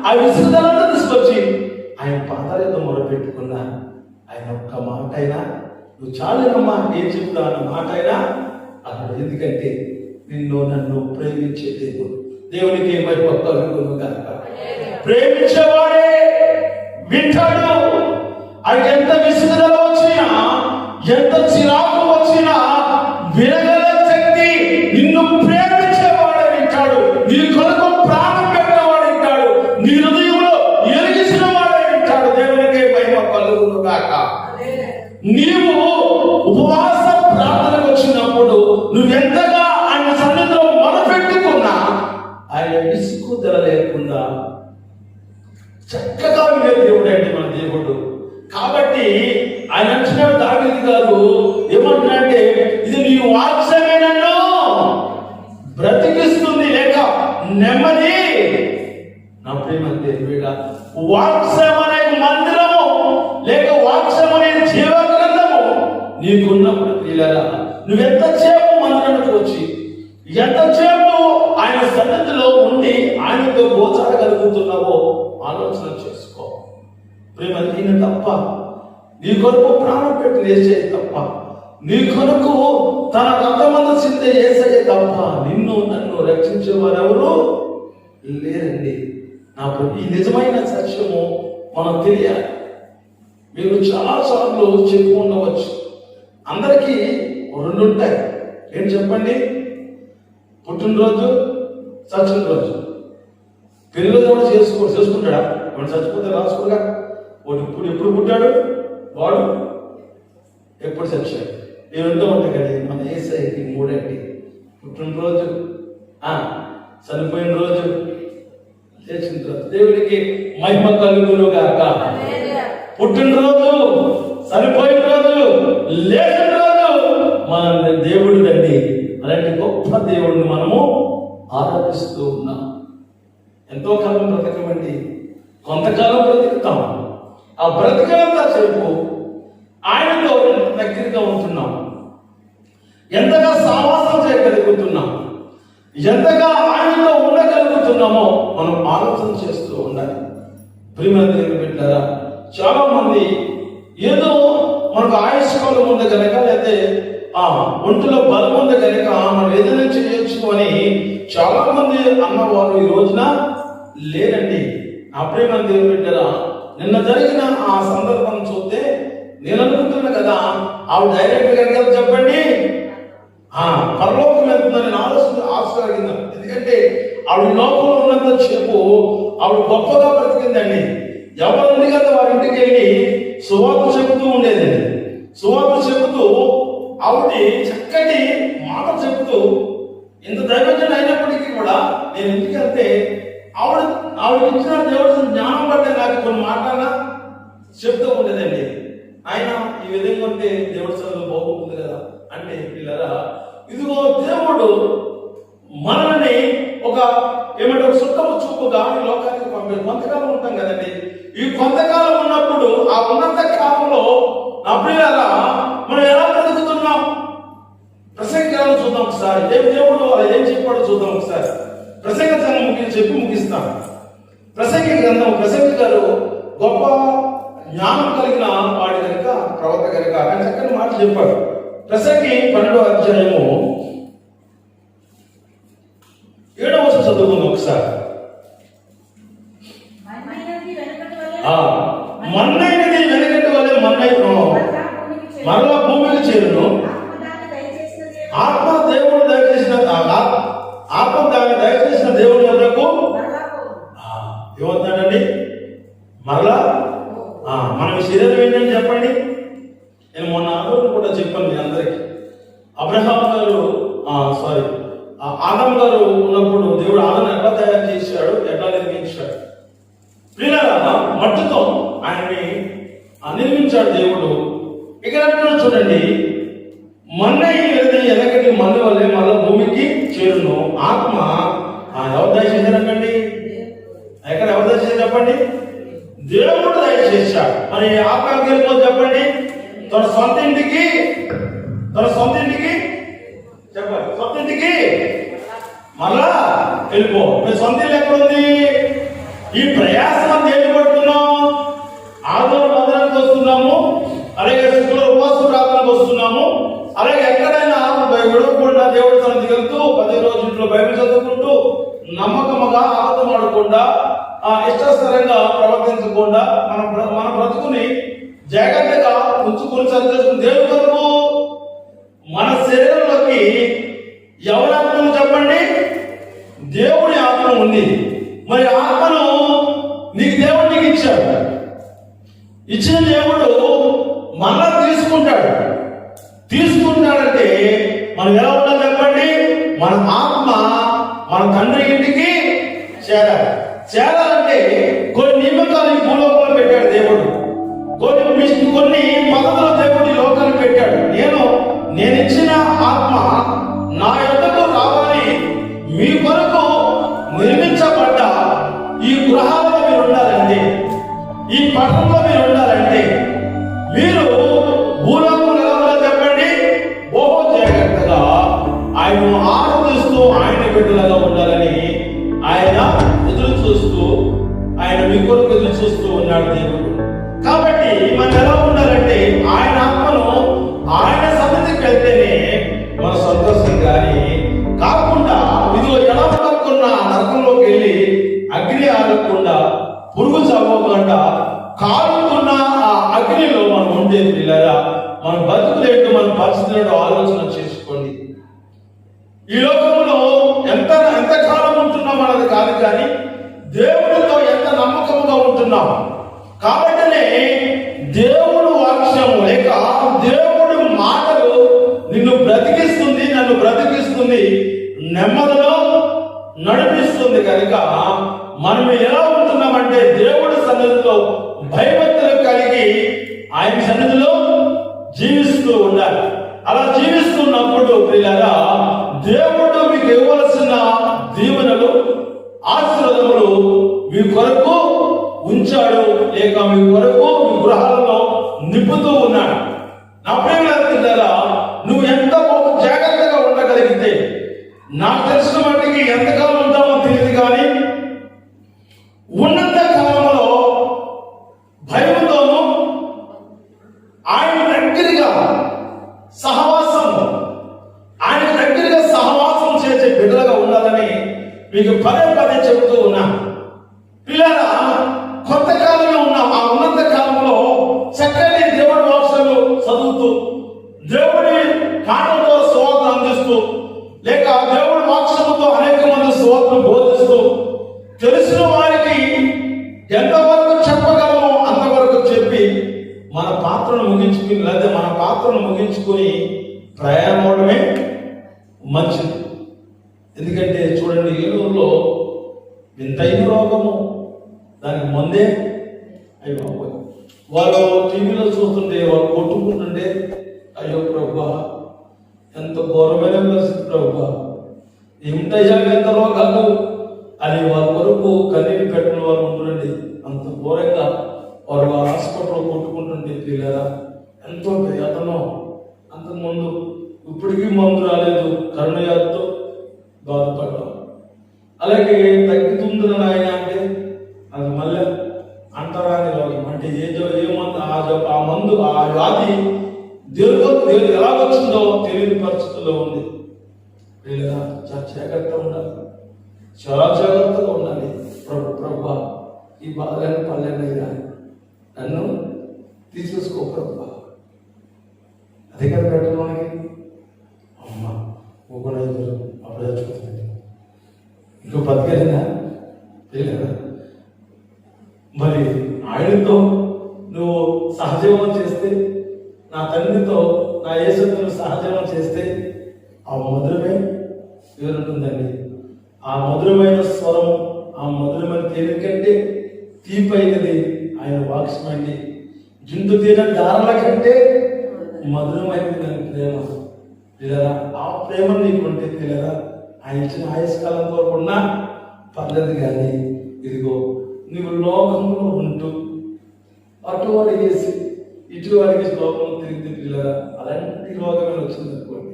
ఆ విసుగుదలంతా తీసుకొచ్చి ఆయన పాదాల యొక్క మొరపెట్టుకున్నా, ఆయన ఒక్క మాట అయినా నువ్వు చాలేనమ్మా ఏం చెప్తా అన్న మాట అయినా అన్నాడు. ఎందుకంటే నిన్ను నన్ను ప్రేమించే దేవుడు. దేవునికి ప్రేమించేవాడే వింటాడు. అది ఎంత విసుగుదల వచ్చినా, ఎంత చిరాకు వచ్చినా వినగల శక్తి నిన్ను ప్రేమించేవాడే వింటాడు. నీ కొరకు ప్రాణం పెట్టేవాడు వింటాడు. నీ హృదయంలో ఎరిగిసిన వాడే వింటాడు. దేవునికి మహిమ కలుగును గాక. నీవు ఉపవాస ప్రార్థనకు వచ్చినప్పుడు నువ్వెంతగా ఆయన సన్నిధిలో మొదలుపెట్టుకున్నా ఆయన విసుగుదల లేకుండా చక్కగా వినే దేవుడు అండి మన దేవుడు. కాబట్టి ఆయన వచ్చిన దావీదు గారు ఏమంటున్నాడంటే, ఇది నీ వాక్యమే నన్ను బ్రతికిస్తుంది, లేక నెమ్మది. నా ప్రేమ దేవుడా, వాక్యం అనే మందిరము లేక వాక్యం అనే జీవగ్రంథము నీకున్నప్పుడు ప్రియులారా, నువ్వెంతసేపు మందిరానికి వచ్చి ఎంతసేపు ఆయన సన్నిధిలో ఉండి ఆయనతో గోచారగలుగుతున్నావో ఆలోచన చేసుకో. ప్రేమ ఈయన తప్ప, నీ కొరకు ప్రాణం పెట్టి యేసయ్య తప్ప, నీ కొరకు తన రక్తమంతా చిందే యేసయ్య తప్ప నిన్ను నన్ను రక్షించేవారు ఎవరు లేరండి. నాకు ఈ నిజమైన సత్యము మనం తెలియాలి. మీరు చాలాసార్లు చెప్పు ఉండవచ్చు, అందరికీ 2 ఉంటాయి. ఏం చెప్పండి? పుట్టినరోజు, చచ్చిన రోజు. పెళ్ళిరోజు కూడా చేసుకుంటాడా? వాడు చచ్చిపోతే రాసుకోగా, వాడు ఎప్పుడు పుట్టాడు, వాడు ఎప్పుడు చచ్చాడు. ఈ 2 ఉంటాయి కదా. మన యేసయ్యకి 3 అండి. పుట్టినరోజు, చనిపోయిన రోజు, లేచిన రోజు. దేవుడికి మహిమ కలుగును గాక. పుట్టినరోజు, చనిపోయిన రోజు, లేచిన రోజు మన దేవుడు తండ్రి. అలాంటి గొప్ప దేవుడిని మనము ఆరాధిస్తూ ఉన్నాం. ఎంతో కాలం బ్రతకమండి, కొంతకాలం బ్రతుకుతాం. ఆ బ్రతకనంత సేపు ఆయనతో దగ్గరగా ఉంటున్నాం. ఎంతగా సావాసం చేయగలుగుతున్నాం, ఎంతగా ఆయనతో ఉండగలుగుతున్నామో మనం ఆలోచన చేస్తూ ఉండాలి. ప్రియమైన దేవుని బిడ్డలారా, చాలా మంది ఏదో మనకు ఆయుష్కాలం ఉంది కనుక, లేకపోతే ఒంటిలో బలం ఉంది కనుక మనం ఏదైనా చేయొచ్చు అని చాలా మంది అన్నవారు ఈ రోజున లేరండి. నా ప్రియమైన దేవుని బిడ్డలారా, నిన్న జరిగిన ఆ సందర్భం చూస్తే నేను అనుకుంటున్నా కదా, ఆవిడ డైరెక్ట్ గా చెప్పండి పరలోకం వెళ్తుందని ఆశ. ఎందుకంటే ఆవిడ లోపల ఉన్నంత సేపు ఆవిడ గొప్పగా బ్రతికిందండి. ఎవరు కదా వారి ఇంటికి వెళ్ళి సువార్త చెబుతూ ఉండేదండి. సువార్త చెబుతూ ఆవిడ చక్కటి మాట చెబుతూ, ఇంత దైవజన అయినప్పటికీ కూడా నేను ఇంటికి వెళ్తే ఆవిడ ఇచ్చిన దేవుడు జ్ఞానం పట్టే నాకు కొన్ని మాటలా చెప్తూ ఉండేదండి. ఆయన ఈ విధంగా ఉంటే దేవుడి సన్నిధిలో బాగుంటుంది కదా అంటే, పిల్లరా ఇదిగో దేవుడు మనల్ని ఒక ఏమంటారు సుఖము చూపుగా ఈ లోకానికి పంపారు. కొంతకాలం ఉంటాం కదండి. ఈ కొంతకాలం ఉన్నప్పుడు ఆ ఉన్నంత కాలంలో నా ప్రియులారా మనం ఎలా బ్రతుకుతున్నాం? ప్రసంగాలను చూద్దాం ఒకసారి. దేవుడు అలా ఏం చెప్పాడో చూద్దాం ఒకసారి. ప్రసంగ చెప్పి ముగిస్తాను. ప్రసంగి గ్రంథం ప్రసంగి గారు గొప్ప జ్ఞానం కలిగిన వాడి కనుక ప్రవక్త కనుక ఆయన చక్కని మాట చెప్పాడు. ప్రసంగి 12వ అధ్యాయము 7వ వచనం చదువుకుందాం ఒకసారి. మన్నైనది వెనకటి వలె మరలా భూమికి చేరును. ఆత్మ దేవుడు దయచేసిన ఆత్మ దాన్ని దయచేసిన దేవుడి వద్దకు ఏమవుతాడండి మరలా. మన శరీరం ఏంటని చెప్పండి. నేను మొన్న ఆదరణ కూడా చెప్పాను మీ అందరికి. అబ్రహాం గారు ఆదం గారు ఉన్నప్పుడు దేవుడు ఆదరణ ఎట్లా తయారు చేశాడు, ఎట్లా నిర్మించాడు. ప్రియులారా, మట్టితో ఆయన్ని నిర్మించాడు దేవుడు. ఇక్కడ చూడండి, మన్నైనది వెనకటి మన్ను వల్లే మళ్ళీ భూమికి చేరును. ఆత్మ ఎవరు దయచేశారండి? ఎక్కడ ఎవరు దయచేసి చెప్పండి? దేవుడు దయచేశాడు. మరి ఆత్మ వెళ్ళిపో చెప్పండి. తన సొంత ఇంటికి చెప్పండి, సొంత ఇంటికి మళ్ళా వెళ్ళిపో. మీ సొంత ఇల్లు ఎక్కడుంది? ఈ ప్రయాసం దేని పడుతున్నాం? ఆదివారం మందిరానికి వస్తున్నాము, అలాగే శుక్రవారం ఉపవాస ప్రార్థనకు వస్తున్నాము, అలాగే ఎక్కడైనా విడవకుండా దేవుడి సన్నిధికి వెళ్తూ 10 రోజుల్లో బైబిల్ చదువుకుంటూ నమ్మకముగా అబద్ధం ఆడకుండా ఇష్టస్థిరంగా ప్రవర్తించకుండా మన బ్రతుకుని జాగ్రత్తగా ఉంచుకొని సరిచేసుకుని దేవుడి కొరకు మన శరీరంలోకి ఎవరి ఆత్మ చెప్పండి? దేవుడి ఆత్మ ఉంది. మరి ఆత్మను నీకు దేవుడు నీకు ఇచ్చాడు. ఇచ్చిన దేవుడు మళ్ళా తీసుకుంటాడంటే మనం ఎలా ఉండాలి చెప్పండి? మన ఆత్మ మన తండ్రి ఇంటికి చేరాలంటే కొన్ని నియమకాలు ఈ భూలోకంలో పెట్టాడు దేవుడు. కొన్ని పద్ధతులు దేవుడు ఈ లోకాన్ని పెట్టాడు. నేను ఇచ్చిన ఆత్మ నా యొద్దకు రావాలి, మీ కొరకు నిర్మించబడ్డ ఈ గృహాల్లో మీరు ఉండాలంటే, ఈ పట్టణంలో మీరు ఉండాలంటే, మీరు భూలోకంలో ఎలా ఉండాలి చెప్పండి? బహు జాగ్రత్తగా ఆయనను ఆరాధిస్తూ ఆయన బిడ్డలుగా ఉండాలని ఆయన మీ కొరకు ఎదురు చూస్తూ ఉన్నాడు దేవుడు. కాబట్టి మనం ఎలా ఉండాలంటే, ఆయన ఆత్మను ఆయన సన్నిధికి వెళ్తేనే మన సంతోషం కానీ కాకుండా ఇదిగో ఎలా పడుకున్న నరకంలోకి వెళ్ళి అగ్ని ఆగకుండా, పురుగు చదవకుండా కాలుతున్న ఆ అగ్నిలో మనం ఉండేది. పిల్లరా, మన బతుకులేంటో మన పరిస్థితులను ఆలోచన చేసుకోండి. ఈ లోకంలో ఎంత కాలం ఉంటున్నాం అన్నది కాదు, కానీ దేవుడితో ఎంత నమ్మకంగా ఉంటున్నాం. కాబట్టినే దేవుడు వాక్యము లేక దేవుడి మాటలు నిన్ను బ్రతికిస్తుంది, నన్ను బ్రతికిస్తుంది, నెమ్మదిలో నడిపిస్తుంది. కనుక మనం ఎలా ఉంటున్నామంటే దేవుడి సన్నిధిలో భయభక్తులు కలిగి ఆయన సన్నిధిలో జీవిస్తూ ఉండాలి. అలా జీవిస్తున్నప్పుడు ప్రియులారా, దేవుడు మీకు ఇవ్వవలసిన దీవెనలు, ఆశీర్వాదములు మీ కొరకు ఉంచాడు, లేక మీ కొరకు మీ గృహాలలో నింపుతూ ఉన్నాడు. నా ప్రియులారా, నువ్వు ఎంత జాగ్రత్తగా ఉండగలిగితే, నాకు తెలిసిన వాటికి ఎంతకాలం ఉంటామో తెలియదు, కానీ ఉన్నంత కాలంలో భయంతోనూ ఆయన దగ్గరగా సహవాసం చేసే బిడ్డలుగా ఉండాలని మీకు పదే చెబుతూ ఉన్నా. పిల్లరా, కొత్త కాలంలో ఉన్నాం. ఆ ఉన్నత కాలంలో చక్కని దేవుడి వాక్యాలు చదువుతూ, దేవుడి కాటంతో సువార్త అందిస్తూ, లేక దేవుడి వాక్యముతో అనేక మంది సువార్తను బోధిస్తూ, తెలిసిన వారికి ఎంతవరకు చెప్పగలమో అంతవరకు చెప్పి మన పాత్రను ముగించుకుని, లేదా మన పాత్రను ముగించుకుని ప్రయాణమవడమే మంచిది. ఎందుకంటే చూడండి, ఏలూరులో వింతైన రోగము, దానికి ముందే అయ్యో వాళ్ళు టీవీలో చూస్తుంటే వాళ్ళు కొట్టుకుంటుంటే, అయ్యో ప్రభువా ఎంత ఘోరమైన పరిస్థితి ప్రభువా, ఏమిటయ్యా ఎంత రోగాలు అని వాళ్ళ కొరకు కన్నీరు పెట్టిన వారు ఉంటుండండి. అంత ఘోరంగా వారు ఆ హాస్పిటల్లో కొట్టుకుంటుంటే పిల్లరా, ఎంతో వేదనో. అంతకుముందు ఇప్పటికీ మందు రాలేదు, కరుణయాతో బాధపడ్డాం. అలాగే తగ్గుతుంది నాయన అంటే జరగాల్సిందో తెలియని పరిస్థితుల్లో ఉంది. వీళ్ళగా చాలా జాగ్రత్తగా ఉండాలి, చాలా జాగ్రత్తగా ఉండాలి. ప్రభు ఈ బాధలను పల్లెనైనా నన్ను తీసేసుకో ప్రభు. అదే కదా పెట్టడం మనకి. అమ్మ కూడా అప్పుడే చచ్చిపోతుంది, ఇంకో బతికేదా తెలియదా? మరి ఆయనతో నువ్వు సహజీవనం చేస్తే, నా తండ్రితో నా యేసుతో నువ్వు సహజీవనం చేస్తే ఆ మధురమే వేరుంటుందండి. ఆ మధురమైన స్వరం, ఆ మధురమైన తేలిక కంటే తీపైనది ఆయన వాక్యం అండి. జుంటు తీర దారుల కంటే మధురమైనది దాని ప్రేమ. లేదా ఆ ప్రేమ నీకుంటే తెలియదా? ఆయన ఇచ్చిన ఆయుష్కాలం వరకు ఉన్నా పర్లేదు. కానీ ఇదిగో నువ్వు లోకంలో ఉంటూ అటు అడిగేసి ఇటు అడిగేసి లోకంలో తిరిగి పిల్లరా అలాంటి రోగమే వచ్చింది అనుకోండి,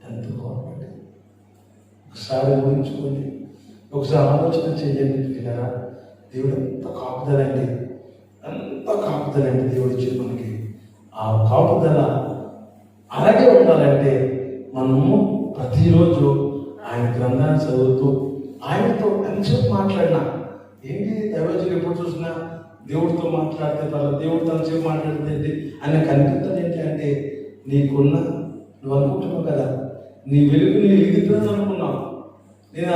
ఎంత బాగుంటుంది. ఒకసారి ఊహించుకోండి, ఒకసారి ఆలోచన చేయండి పిల్లరా. దేవుడు ఎంత కాపుదలండి, ఎంత కాపుదలండి దేవుడు ఇచ్చింది మనకి. ఆ కాపుదల అలాగే ఉండాలంటే మనము ప్రతిరోజు ఆయన గ్రంథాన్ని చదువుతూ ఆయనతో ఎంతసేపు మాట్లాడినా ఏంటి, దైవజులు ఎప్పుడు చూసినా దేవుడితో మాట్లాడితే పర్లేదు, దేవుడు తనసేపు మాట్లాడితే ఏంటి అని కనిపిస్తుంది. ఏంటి అంటే నీకున్న నువ్వు అనుకుంటున్నావు కదా, నీ వెలుగు నీ వెలుగుతున్నాను అనుకున్నావు. నేను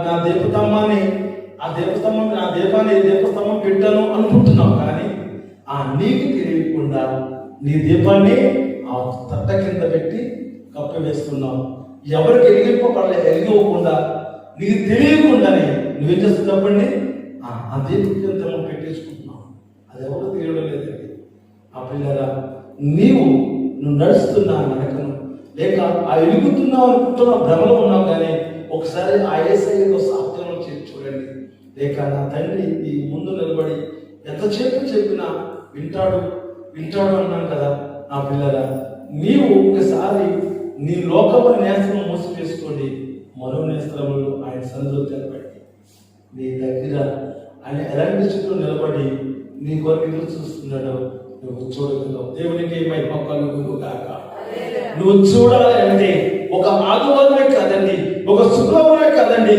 నా దీపస్తంభాన్ని నా దీపస్తంభం పెట్టాను అనుకుంటున్నావు. కానీ ఆ నీకు తెలియకుండా నీ దీపాన్ని ఆ తట్ట కింద పెట్టి కప్పివేస్తున్నావు. ఎవరికి ఎలిగివ్వకుండా నీకు తెలియకుండానే నువ్వేం చేస్తుంది చెప్పండి, ఆ దీపం పెట్టేసుకుంటున్నావు. అది ఎవరు తెలియడం లేదండి. ఆ పిల్లరా, నువ్వు నడుస్తున్నా నడకను లేక ఆ ఎలుగుతున్నావు అనుకుంటున్న భ్రమలో ఉన్నావు. కానీ ఒకసారి ఆ యేసయ్యతో సాధ్యం చేసి చూడండి. లేక నా తండ్రి నీ ముందు నిలబడి ఎంతసేపు చెప్పినా వింటాడు అన్నాను కదా. నా పిల్లరా, నీవు ఒకసారి నీ లోకపు నేస్త్రం మూసివేసుకోండి, మరో నేస్త్రములు ఆయన సన్నిధిలో తెలబడి నీ దగ్గర ఆయన ఎలాంటి స్థితిలో నిలబడి నీ కొరకు ఎదురు చూస్తున్నాడో నువ్వు చూడగలవు. దేవునికి మహిమ కలుగును గాక. నువ్వు చూడాలి అంటే ఒక ఆదివారమే కాదండి, ఒక శుక్రవారమే కాదండి,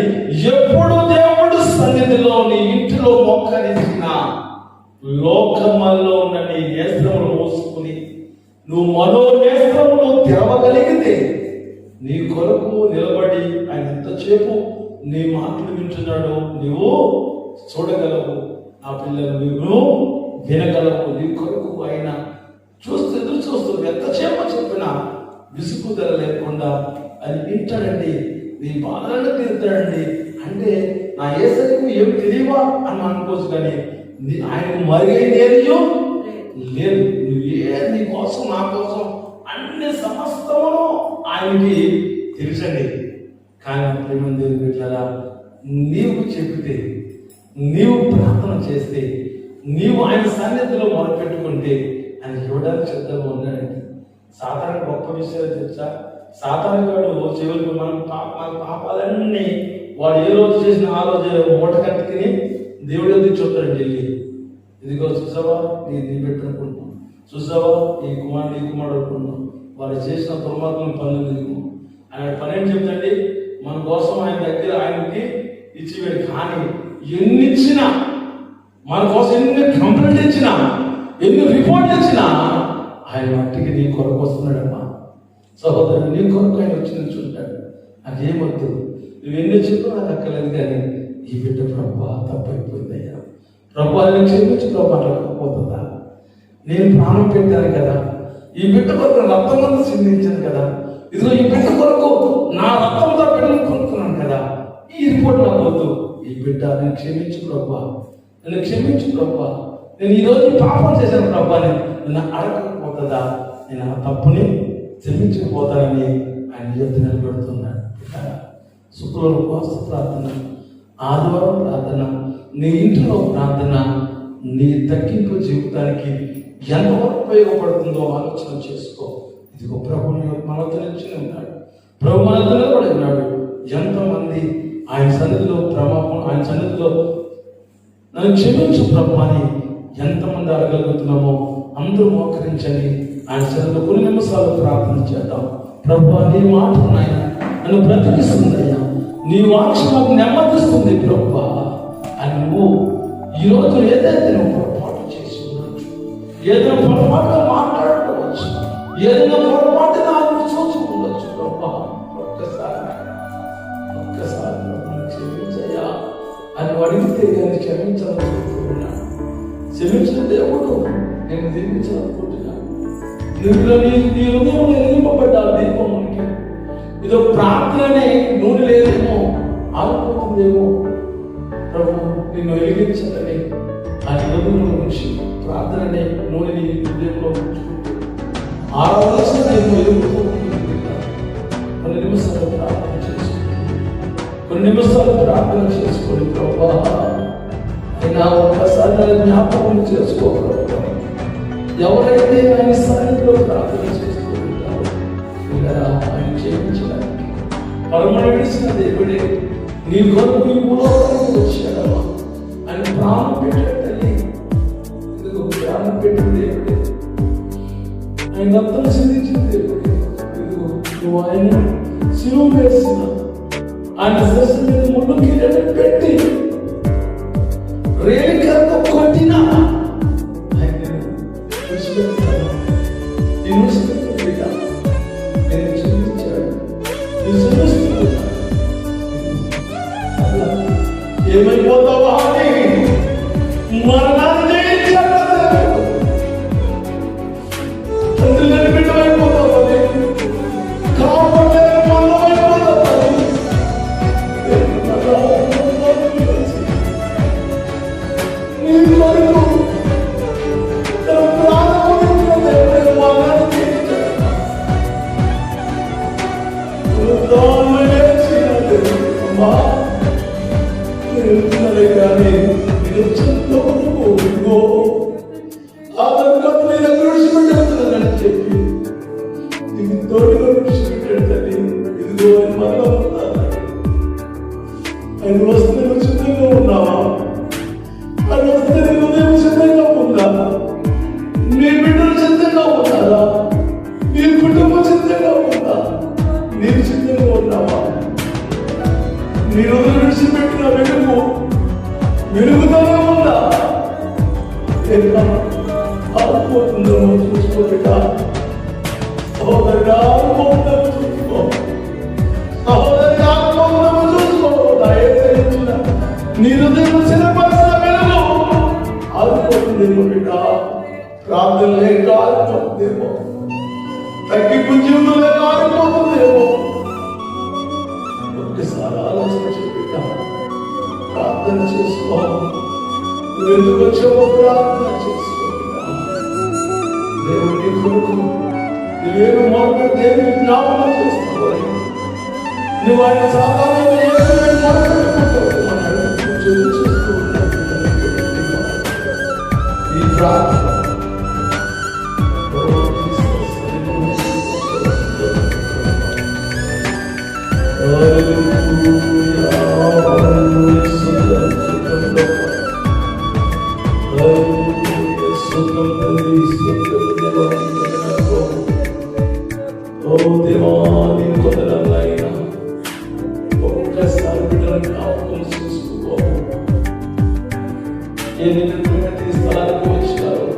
ఎప్పుడు దేవుడు సన్నిధిలో నీ ఇంటిలో మోకరించిన లోకమల్లో ఉన్న నీ నేస్త్రములు మోసుకుని నువ్వు మనో నేస్త్రములు తెరవగలిగితే నీ కొరకు నిలబడి ఆయన ఎంతసేపు నీ మాటలు వింటున్నాడో నువ్వు చూడగలవు. ఆ పిల్లలు నువ్వు వినగలవు. నీ కొరకు ఆయన ఎదురు చూస్తూ ఎంతసేపు చెప్పినా విసుగుదల లేకుండా అది వింటాడండి, నీ బాధలను తీరుతాడండి. అంటే నా యేసయ్యకు ఏం తెలియవా అని అనుకోవచ్చు, కానీ ఆయనకు మరుగైనదేదో లేదు. నువ్వే నీ కోసం నా కోసం అన్ని సమస్తమును ఆయనకి తెలుసండి. కానీ ప్రేమ దేవుని బిడ్డలారా, నీవు చెప్పితే, నీవు ప్రార్థన చేస్తే, నీవు ఆయన సన్నిధిలో మొదలుపెట్టుకుంటే ఆయన ఇవ్వడానికి సిద్ధంగా ఉన్నాడండి. సాధారణ గొప్ప విషయాలు తెలుసా? సాధారణగాడు చివరికి మన పాపాలన్నీ వాడు ఏ రోజు చేసిన ఆ రోజు మూట కట్టి తిని దేవుడి దగ్గర చూస్తాడండి. వెళ్ళి ఇదిగో చూసావా నీ పెట్టుకుంటున్నాం, చూసావా ఈ కుమారుడు అనుకుంటున్నాం, వాడు చేసిన దుర్మార్గం పనులు. ఆయన పని ఏం చెప్తండి, మన కోసం ఆయన దగ్గర ఆయనకి ఇచ్చివేడు. కానీ ఎన్ని ఇచ్చినా, మన కోసం ఎన్ని కంప్లైంట్ ఇచ్చినా, ఎన్ని రిపోర్ట్లు ఇచ్చినా ఆయన మట్టికి నీ కొరకు వస్తున్నాడమ్మా. సహోదరుడు, నీ కొరకు ఆయన వచ్చి నిల్చుంటాడు. నాకేమొద్దు, నువ్వు ఎన్ని చెప్పు నాకు అక్కర్లేదు, కానీ ఈ బిడ్డ ప్రభా తప్పైపోయిందయ్యా, ప్రభా నేను క్షమించి ప్రభా పోతుందా, నేను ప్రాణం పెట్టాను కదా, ఈ బిడ్డ కొరకు రక్తం అంతా చిందించాను కదా, ఇదిగో ఈ బిడ్డ కొరకు నా రక్తంతో బిడ్డను కొనుక్కున్నాను కదా, ఈ రిపోర్ట్ నాకు వద్దు. ఈ బిడ్డ నేను క్షమించు ప్రభా, నన్ను క్షమించు ప్రభా, నేను ఈరోజు పాపం చేశాను ప్రభా, నన్ను అడగకపోతుందా, నేను ఆ తప్పుని క్షమించకపోతానని ఆయన ఎత్తు నిలబెడుతున్నాడు. శుక్రవారం ఉపవాస ప్రార్థన, ఆదివారం ప్రార్థన, నీ ఇంట్లో ప్రార్థన నీ తగ్గింపు జీవితానికి ఎంతవరకు ఉపయోగపడుతుందో ఆలోచన చేసుకో. ఇదిగో ప్రభుని మనతో నిలిచి ఉన్నాడు, ప్రభు మనతో నిలబడి ఉన్నాడు. ఎంతమంది ఆయన సన్నిధిలో ఆయన సన్నిధిలో నన్ను క్షమించు ప్రభు అని ఎంతమంది అడగలుగుతున్నామో అందరూ మోకరించండి. ఆయన సన్నిధిలో కొన్ని నిమిషాలు ప్రార్థన చేద్దాం. ప్రభువా, నీ మాట నాయన నన్ను బ్రతికిస్తుందయ్యా, నీ వాక్యం నాకు నెమ్మదిస్తుంది ప్రభువా అని నువ్వు ఈరోజు ఏదైతే నువ్వు పొరపాటు చేసి ఉండొచ్చు, ఏదైనా పొరపాటుగా మాట్లాడుకోవచ్చు, ఏదైనా పొరపాటు నాకు చూసి ఉండొచ్చు ప్రభువా, ఒక్కసారి క్షమించయ్యా అని అడిగితే నేను క్షమించాలనుకుంటున్నాను. క్షమించిన దేవుడు నేను దీవించాలనుకుంటున్నాను. నువ్వులో నీ హృదయంలో వెలిగింపబడ్డ దీపమునికి ఇదో ప్రార్థననే నూనె లేదేమో, ఆగిపోతుందేమో, ప్రభు నిన్ను వెలిగించాలని ఆ హృదయంలో నుంచి ప్రార్థననే నూనెని హృదయంలో ఉంచుకుంటూ ఆరాధన నేను వెలుగుతూ కొన్ని నిమిషాలు ప్రార్థన చేసుకుంటూ కొన్ని నిమిషాలు ప్రార్థన చేసుకోండి. ప్రభా అయినా ఒక్కసారి నన్ను జ్ఞాపకం చేసుకో ప్రభు. ఎవరైతే ఆయన సన్నిధిలో ప్రార్థన చేస్తూ ఉంటారో ఆయన క్షమించడానికి పరమనడిసిన దేవుడే నీ కొరకు ఈ భూలోకానికి వచ్చాడమ్మా. ఆయన ప్రాణం పెట్టండి, ఇదిగో ప్రాణం పెట్టిన దేవుడే, ఆయన రక్తం చెందించిన దేవుడే. ఇదిగో నువ్వు ఆయన సిలువ వేసిన ఆయన శిరస్సు మీద ముళ్ళు కిరీటం పెట్టి రేలికలతో కొట్టినా ఏమైపోతావా అని మరణాన్ని తండ్రి బిడ్డమైపోతావని కాపాడే మనమైపోతావని నీ కొరకు కానీ విడిచిపెట్టాలని చెప్పి ఇది తోడుగా విడిచిపెట్టాడని ఇదిగో ఆయన మరణం ఆయన వస్తే నువ్వు సిద్ధంగా ఉన్నావా? ఆయన వస్తే నీ హృదయం సిద్ధంగా ఉందా? నీ బిడ్డలు సిద్ధంగా ఉన్నారా? నీ కుటుంబం సిద్ధంగా ఉందా? నీవు సిద్ధంగా ఉన్నావా? నీ హృదయం విడిచిపెట్టిన వెలుగుతూనే ఉందా? ఆగిపోతుందో చూసుకోబిడ్డ, సహోదరుడు ఆగిపోతుందో చూసుకో, సహోదరుడు ఆగిపోతుందో చూసుకో. దయచేసిన నీ హృదయం సిద్ధపరిచిన వెలుగు ఆగిపోతుందేమో బిడ్డ, ప్రార్థన లేక ఆగిపోతుందేమో, తగ్గింపు జీవితం లేక ఆగిపోతుందేమో. ఒక్కసారి ఆలోచించి బిడ్డ ప్రార్థన చేసుకో. నువ్వు ఎందుకు వచ్చావో ప్రార్థన చేసుకో. దేవుని కొరకు నువ్వేమి మొదలు దేవుని జ్ఞాపకం చేస్తావు, నువ్వు ఆయన సాధారణంగా ఈ ప్రార్థన ఒక్కసారి బిడ్డలను జ్ఞాపకం చేసుకో. ఏ నిజంగా స్థలానికి వచ్చారు,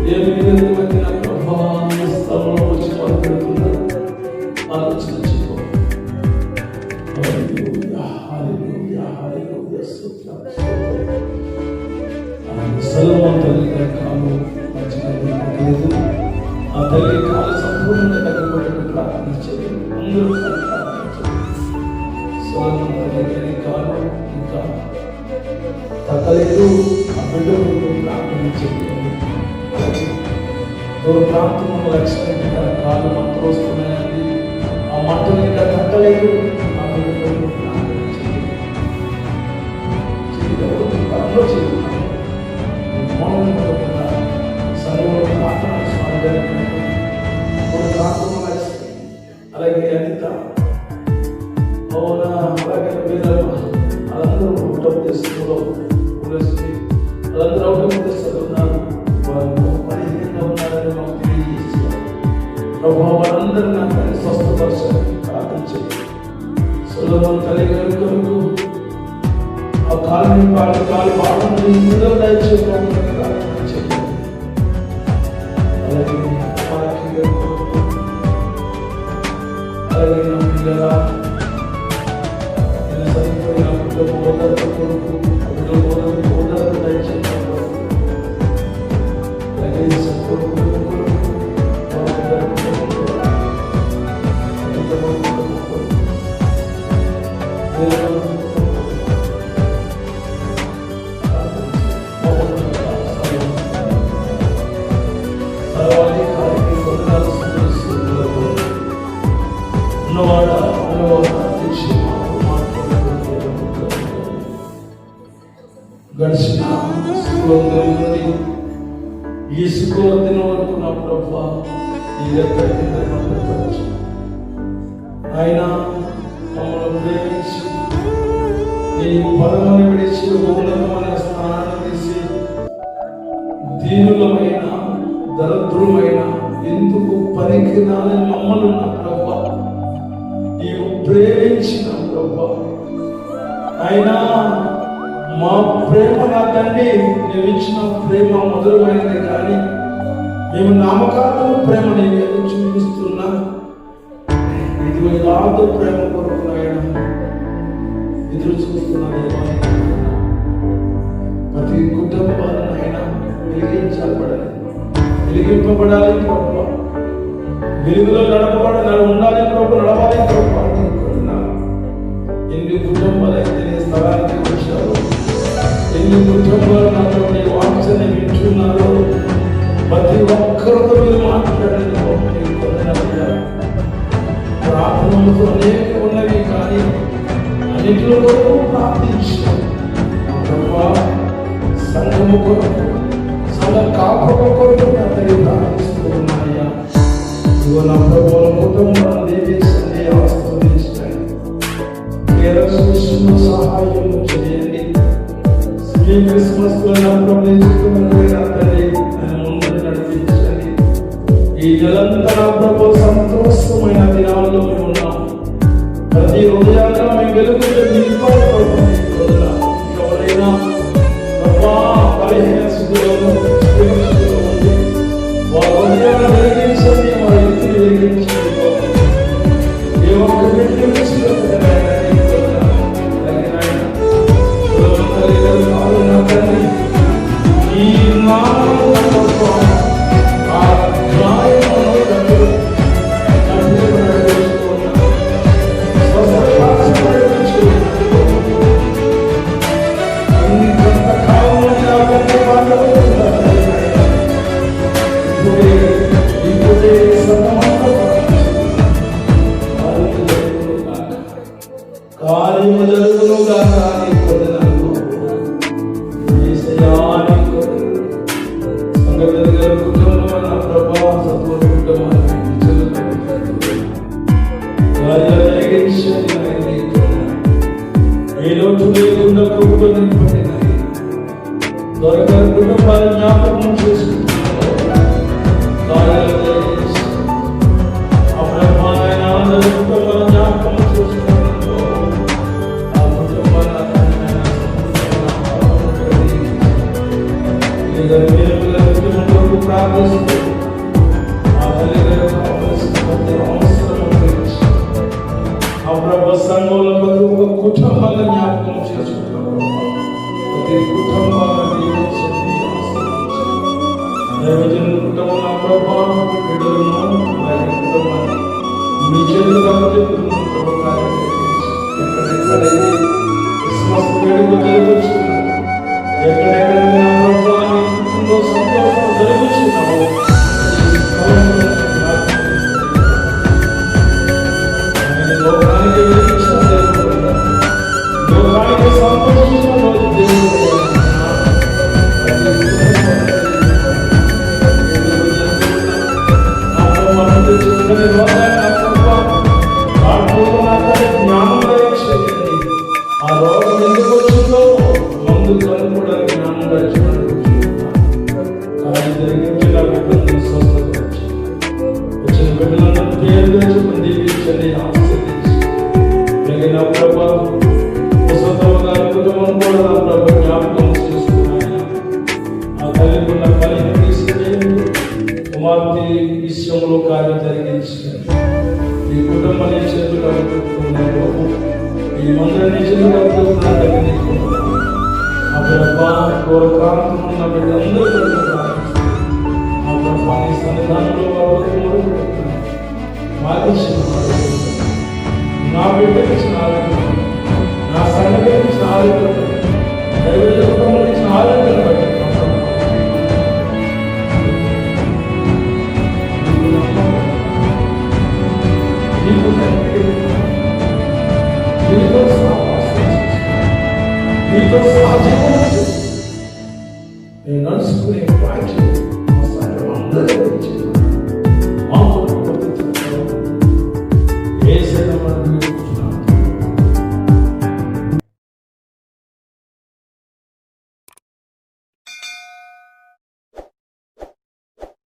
ఏ నిజంగా నా ప్రభావ స్థలంలో వచ్చి మాట్లాడుతున్నారు ఆలోచించుకో. సొలొమోను తల్లి కాలు మంచిగా లేదు, ఆ తల్లి కాలు సంపూర్ణంగా తగ్గబడిన ప్రార్థన చేయాలి. అందరూ సొలొమోను తల్లి కాలు ఇంకా తగ్గలేదు, ఆ బిడ్డలు ప్రార్థన చేయాలి. దూర ప్రాంతంలో లక్ష్యంగా కాలు మంటలు వస్తున్నాయండి, ఆ మంటలు ఇంకా తగ్గలేదు, ఆ బిడ్డలు ప్రార్థన చేయాలి. అలాగే అనిత అలాగే అవుట్ చేస్తున్నారు, వాళ్ళందరూ అవుట్ చేస్తున్నారు, వాళ్ళు పదిహేనుగా ఉన్నారని మాకు తెలియజేసి కాలి భాగం విడుదల దయచేయడం అలాగే పిల్లరా సరిపోయిన గడిచిన ఈ సుఖవర్తిన వరకు నా ప్రభా ఆయన మమ్మల్ని ప్రేమించి నీ పరమని విడిచి ఉన్నతమైన స్థానాన్ని తీసి దీనులమైన దరిద్రమైన ఎందుకు పనికి రాని మమ్మల్ని నా ప్రభా నీవు ప్రేమించిన ప్రభా అయినా మా ప్రేమ నా తండ్రి నువ్వు ఇచ్చిన ప్రేమ మధురమైనది కానీ మేము నామకార్థం ప్రేమ నీకు ఎదురు చూపిస్తున్నా ఇది ఎలాగో ప్రేమ కొరకు ఎదురు చూస్తున్నా ప్రతి కుటుంబాలను అయినా వెలిగింపబడాలి ప్రభు వెలుగులో ఉండాలి ప్రభు నడవాలి ప్రభు ఎన్ని కుటుంబాలు అయితే నీ స్థలానికి వచ్చారు ఎన్ని కుటుంబాలు నాతో నీ వాక్యాన్ని వింటున్నారో ప్రతి ఒక్కరితో మీరు మాట్లాడండి ప్రార్థనలతో అనేక ఉన్నవి కానీ అన్నింటిలో కొరకు ప్రార్థించాం సంఘము కొరకు సంఘ కాపుల కొరకు ప్రార్థిస్తూ ఉన్నాయా ఇదిగో నా ప్రభువుల కుటుంబాలను దీవించండి ఆశీర్వదించండి కేరళ సహాయం చేయండి క్రిస్మస్ లో నా నడిపించండి ఈ నెలంతా నా ప్రభు సంతోషమైన దినాల్లో మేము ఉన్నాం ప్రతి హృదయాల్లో మేము వెలుగుతో ఎవరైనా బలహీన స్థితిలో ఉంది వారి హృదయాలను వెలిగించండి వారి ఎత్తులు వెలిగించండి ఏ ఒక్క వ్యక్తి కార్యము జరుగునుగా దొరకని కుటుంబాలను జ్ఞాపకం చేసుకుంటున్నాను కుటుంబాలను జ్ఞాపకం చేసుకుంటున్నాను ఆ కుటుంబాలను ప్రార్థిస్తూ ఆ తల్లిదండ్రులకు కావలసిన ప్రతి అవసరం గురించి ఆ ప్రభు సంఘంలో ప్రతి ఒక్క కుటుంబాలను జ్ఞాపకం చేసుకుంటున్నాను ప్రతి కుటుంబాలను దైవజనుల కుటుంబం నా ప్రభావం బిడ్డలను వారి కుటుంబాన్ని మీ చేతులుగా చెప్తున్నాను ప్రభావం ఎక్కడెక్కడైతే క్రిస్మస్ వేడుకలు జరుగుతున్నావు ఎక్కడెక్కడైతే నా ప్రభావాన్ని సంతోషం జరుగుతున్నావు ప్రభా దూర ప్రాంతం ఉన్న బిడ్డలందరూ కొరకు ప్రార్థిస్తున్నాను. మా ప్రభా నీ సన్నిధానంలో వారు పెడుతున్నాను. మా దేశం నా బిడ్డకి ఇచ్చిన ఆరోగ్యం, నా సంఘటన ఇచ్చిన ఆరోగ్యం, దైవజనంలో ఇచ్చిన ఆరోగ్యం బట్టి నీతో సహజీవనం చేసి నేను నడుచుకునే భాగ్యం అందరూ